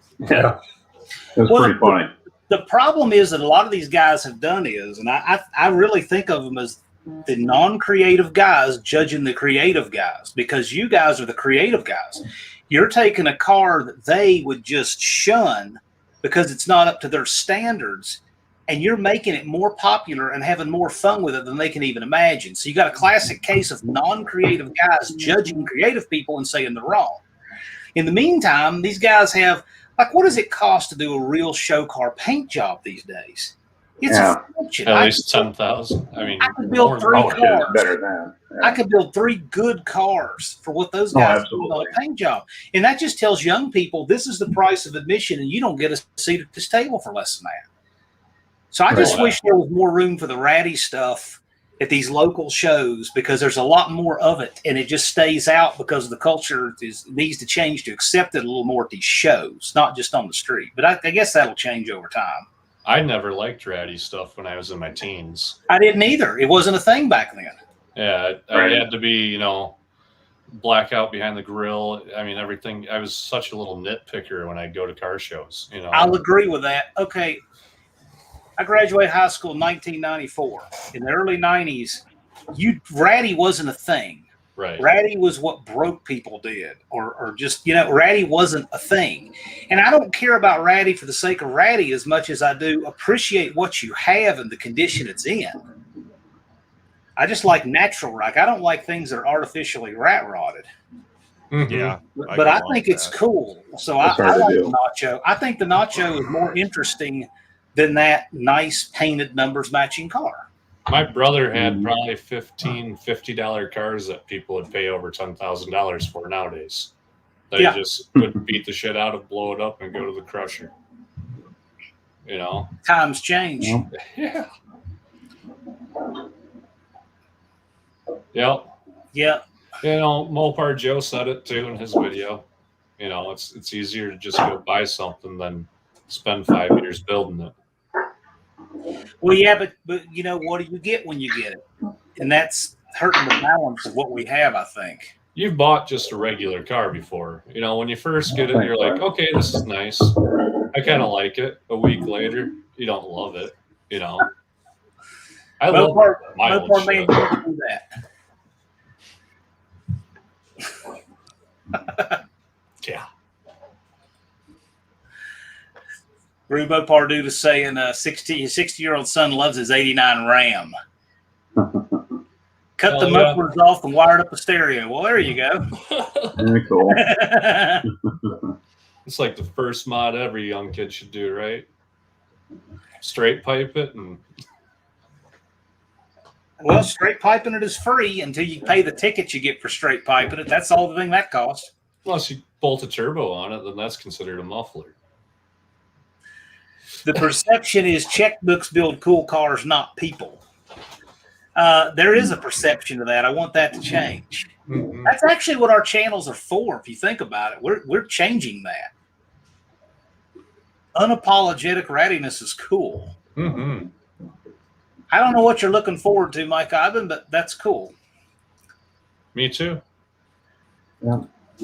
pretty funny. The problem is that a lot of these guys have done is, and I really think of them as the non-creative guys judging the creative guys, because you guys are the creative guys. You're taking a car that they would just shun because it's not up to their standards, and you're making it more popular and having more fun with it than they can even imagine. So you got a classic case of non-creative guys judging creative people and saying they're wrong. In the meantime, these guys have, what does it cost to do a real show car paint job these days? It's a fortune. At least 10,000. I mean, I could build three more. cars. Better than. Yeah. I could build 3 good cars for what those guys do on a paint job. And that just tells young people this is the price of admission, and you don't get a seat at this table for less than that. So I just wish there was more room for the ratty stuff at these local shows, because there's a lot more of it, and it just stays out because the culture needs to change to accept it a little more at these shows, not just on the street. But I guess that'll change over time. I never liked ratty stuff when I was in my teens. I didn't either. It wasn't a thing back then. Yeah, I had to be, blackout behind the grill. I mean, everything. I was such a little nitpicker when I go to car shows. I'll agree with that. Okay. I graduated high school in 1994. In the early 90s, ratty wasn't a thing. Right. Ratty was what broke people did, or just, ratty wasn't a thing. And I don't care about ratty for the sake of ratty as much as I do appreciate what you have and the condition it's in. I just like natural rack. I don't like things that are artificially rat rotted. Mm-hmm. Yeah. But I think it's cool. So I like the Nacho. I think the Nacho is more interesting than that nice painted numbers matching car. My brother had probably $50 cars that people would pay over $10,000 for nowadays. They just would beat the shit out of, blow it up, and go to the crusher. Times change. Yeah. Yep. Yeah. Mopar Joe said it too in his video. It's easier to just go buy something than spend 5 years building it. Well, yeah, but what do you get when you get it? And that's hurting the balance of what we have, I think. You've bought just a regular car before. When you first get it, you're like, okay, this is nice. I kind of like it. A week later, you don't love it. I love mileage. Mopar man can't do that. Yeah. Rue Mopar is saying his 60-year-old son loves his 89 Ram. Cut the mufflers off and wired up the stereo. Well, there you go. Very cool. It's like the first mod every young kid should do, right? Straight pipe it and... Well, straight piping it is free until you pay the ticket you get for straight piping it. That's all the thing that costs. Unless you bolt a turbo on it, then that's considered a muffler. The perception is checkbooks build cool cars, not people. There is a perception of that. I want that to change. Mm-hmm. That's actually what our channels are for, if you think about it. We're changing that. Unapologetic rattiness is cool. Mm-hmm. I don't know what you're looking forward to, Mike Ivan, but that's cool. Me too. Yeah.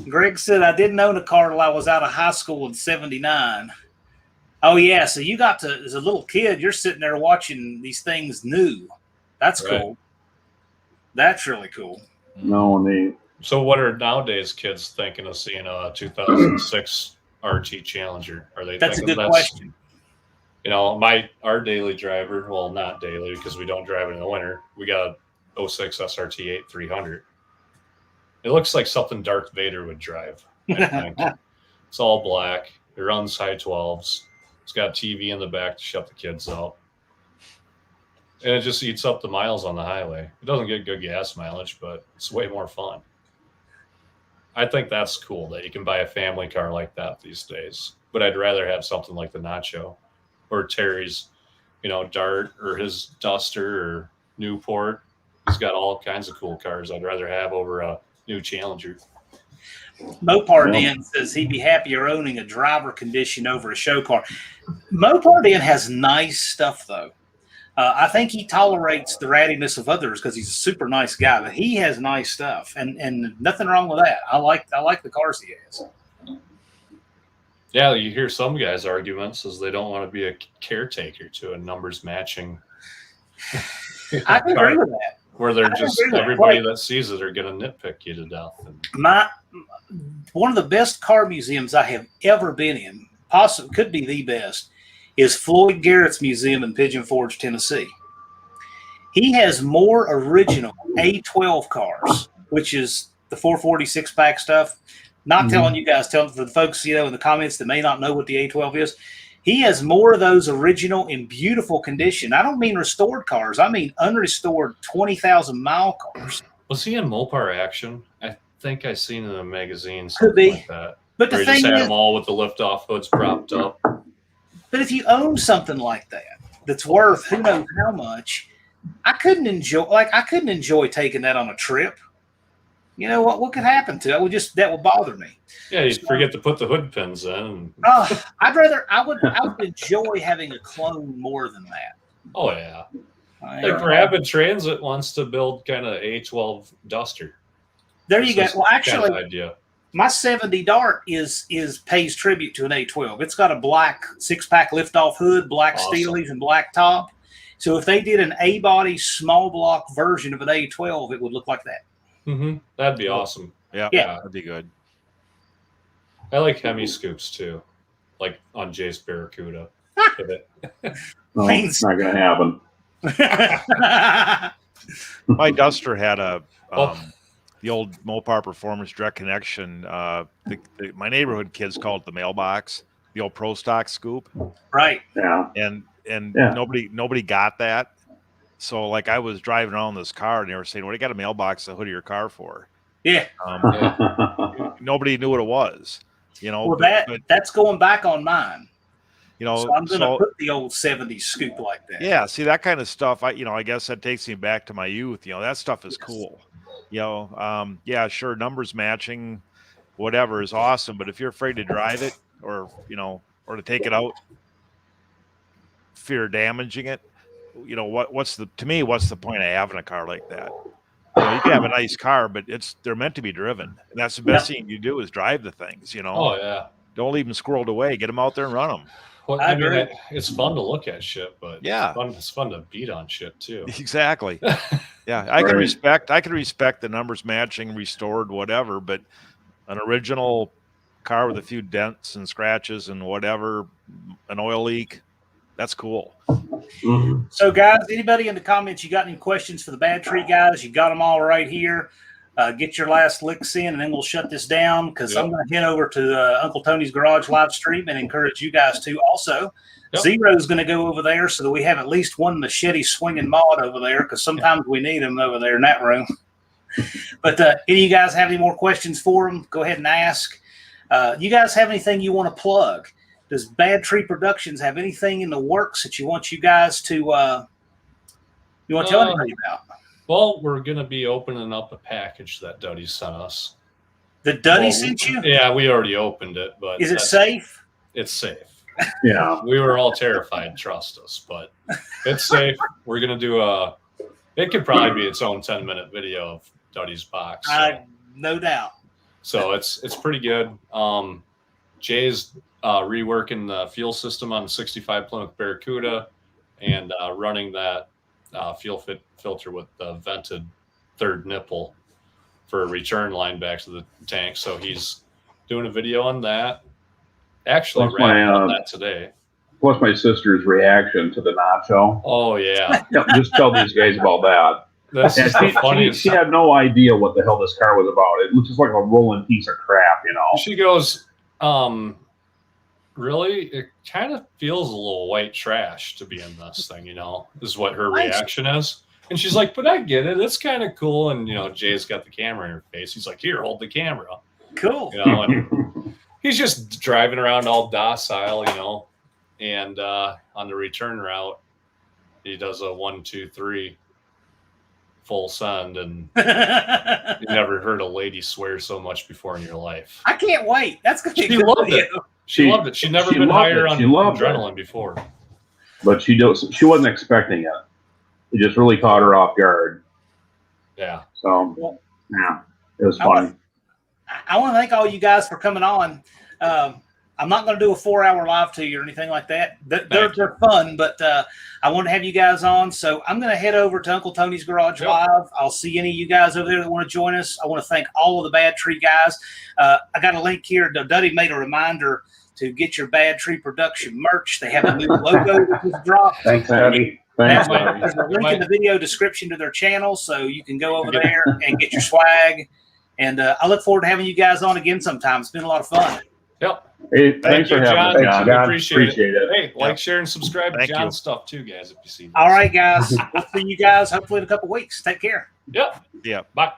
Greg said, I didn't own a car till I was out of high school in 79. Oh, yeah. So you got to, as a little kid, you're sitting there watching these things new. That's cool. That's really cool. No, So what are nowadays kids thinking of seeing a 2006 RT Challenger? Are they That's a thinking good question. Our daily driver, well, not daily because we don't drive it in the winter. We got a 06 SRT 8300. It looks like something Darth Vader would drive, I think. It's all black. It runs high 12s. It's got a TV in the back to shut the kids out. And it just eats up the miles on the highway. It doesn't get good gas mileage, but it's way more fun. I think that's cool that you can buy a family car like that these days. But I'd rather have something like the Nacho or Terry's, Dart or his Duster or Newport. He's got all kinds of cool cars I'd rather have over a new Challenger. Mopar Den says he'd be happier owning a driver condition over a show car. Mopar Den has nice stuff, though. I think he tolerates the rattiness of others because he's a super nice guy, but he has nice stuff, and nothing wrong with that. I like the cars he has. Yeah, you hear some guys' arguments as they don't want to be a caretaker to a numbers matching. I can agree with that. Where they're just everybody that sees it are going to nitpick you to death. One of the best car museums I have ever been in, possibly could be the best, is Floyd Garrett's museum in Pigeon Forge, Tennessee. He has more original A12 cars, which is the 446 pack stuff. Not telling you guys, telling for the folks in the comments that may not know what the A12 is. He has more of those original in beautiful condition. I don't mean restored cars. I mean unrestored 20,000-mile cars. Was he in Mopar action? I think I seen it in a magazine. Could be. Like that. But the Where he thing just had is, them all with the lift-off hoods propped up. but if you own something like that, that's worth who knows how much, I couldn't enjoy taking that on a trip. You know what could happen to it? That would bother me. Yeah, you'd forget to put the hood pins in. I would enjoy having a clone more than that. Oh yeah. Like Rapid Transit wants to build kind of A12 Duster. There you go. Well, actually, kind of idea. My 70 Dart pays tribute to an A12. It's got a black 6-pack lift-off hood, black Steelies, and black top. So if they did an A-body small block version of an A12, it would look like that. Mm-hmm. That'd be awesome. Yeah, that'd be good. I like Hemi scoops too, like on Jay's Barracuda. No, it's not going to happen. My Duster had the old Mopar Performance Direct Connection. My neighborhood kids called it the mailbox, the old Pro Stock scoop. Right. Yeah. And nobody got that. So like I was driving around this car and they were saying, "What do you got a mailbox the hood of your car for?" Yeah. Nobody knew what it was. You know. Well, that's going back on mine. You know, so I'm going to put the old 70s scoop like that. Yeah, see that kind of stuff. I guess that takes me back to my youth. You know, that stuff is cool. You know, yeah, sure, numbers matching, whatever is awesome. But if you're afraid to drive it, or to take it out, fear of damaging it, what's the point of having a car like that? You can have a nice car, but they're meant to be driven. And that's the best thing you do is drive the things. Oh yeah. Don't leave them squirreled away. Get them out there and run them. Well, I mean, it's fun to look at shit, but yeah, it's fun to beat on shit too. Exactly. Yeah, I can respect the numbers matching, restored, whatever, but an original car with a few dents and scratches and whatever, an oil leak, that's cool. Mm-hmm. So, guys, anybody in the comments, you got any questions for the Bad Tree guys? You got them all right here. Get your last licks in, and then we'll shut this down because I'm going to head over to Uncle Tony's Garage live stream and encourage you guys to also. Yep. Zero's going to go over there so that we have at least one machete swinging mod over there because sometimes we need them over there in that room. But any of you guys have any more questions for them, go ahead and ask. You guys have anything you want to plug? Does Bad Tree Productions have anything in the works that you want you guys to tell anybody about? Well, we're going to be opening up a package that Duddy sent us. The Duddy sent you? Yeah, we already opened it. But is it safe? It's safe. Yeah. We were all terrified, trust us, but it's safe. We're going to do it could probably be its own 10-minute video of Duddy's box. So. No doubt. So it's pretty good. Jay's reworking the fuel system on the 65 Plymouth Barracuda and running that fuel filter with the vented third nipple for a return line back to the tank. So he's doing a video on that. Actually, on that today. Plus my sister's reaction to the nacho. Oh yeah. Just tell these guys about that. That's just the funniest. She had no idea what the hell this car was about. It was just like a rolling piece of crap, She goes, really? It kind of feels a little white trash to be in this thing, is what her reaction is. And she's like, but I get it. It's kind of cool. And, Jay's got the camera in her face. He's like, here, hold the camera. Cool. And he's just driving around all docile, and on the return route, he does a 1, 2, 3 full send. And you never heard a lady swear so much before in your life. I can't wait. That's going to be She loved it. She loved it. She'd never been higher on adrenaline before. But she wasn't expecting it. It just really caught her off guard. Yeah. So, yeah, it was funny. I want to thank all you guys for coming on. I'm not going to do a 4-hour live to you or anything like that. They're fun, but I want to have you guys on. So I'm going to head over to Uncle Tony's Garage Live. I'll see any of you guys over there that want to join us. I want to thank all of the Bad Tree guys. I got a link here. Duddy made a reminder to get your Bad Tree Production merch. They have a new logo that was dropped. Thanks, Duddy. There's a link in the video description to their channel, so you can go over there and get your swag. And I look forward to having you guys on again sometime. It's been a lot of fun. Yep. Hey, thanks for you, having me, Thanks, John. John. Appreciate it. Hey, like, Yep. share, and subscribe to Thank you. John's stuff too, guys, if you see this. All right, guys. We'll see you guys hopefully in a couple weeks. Take care. Yep. Yeah. Bye.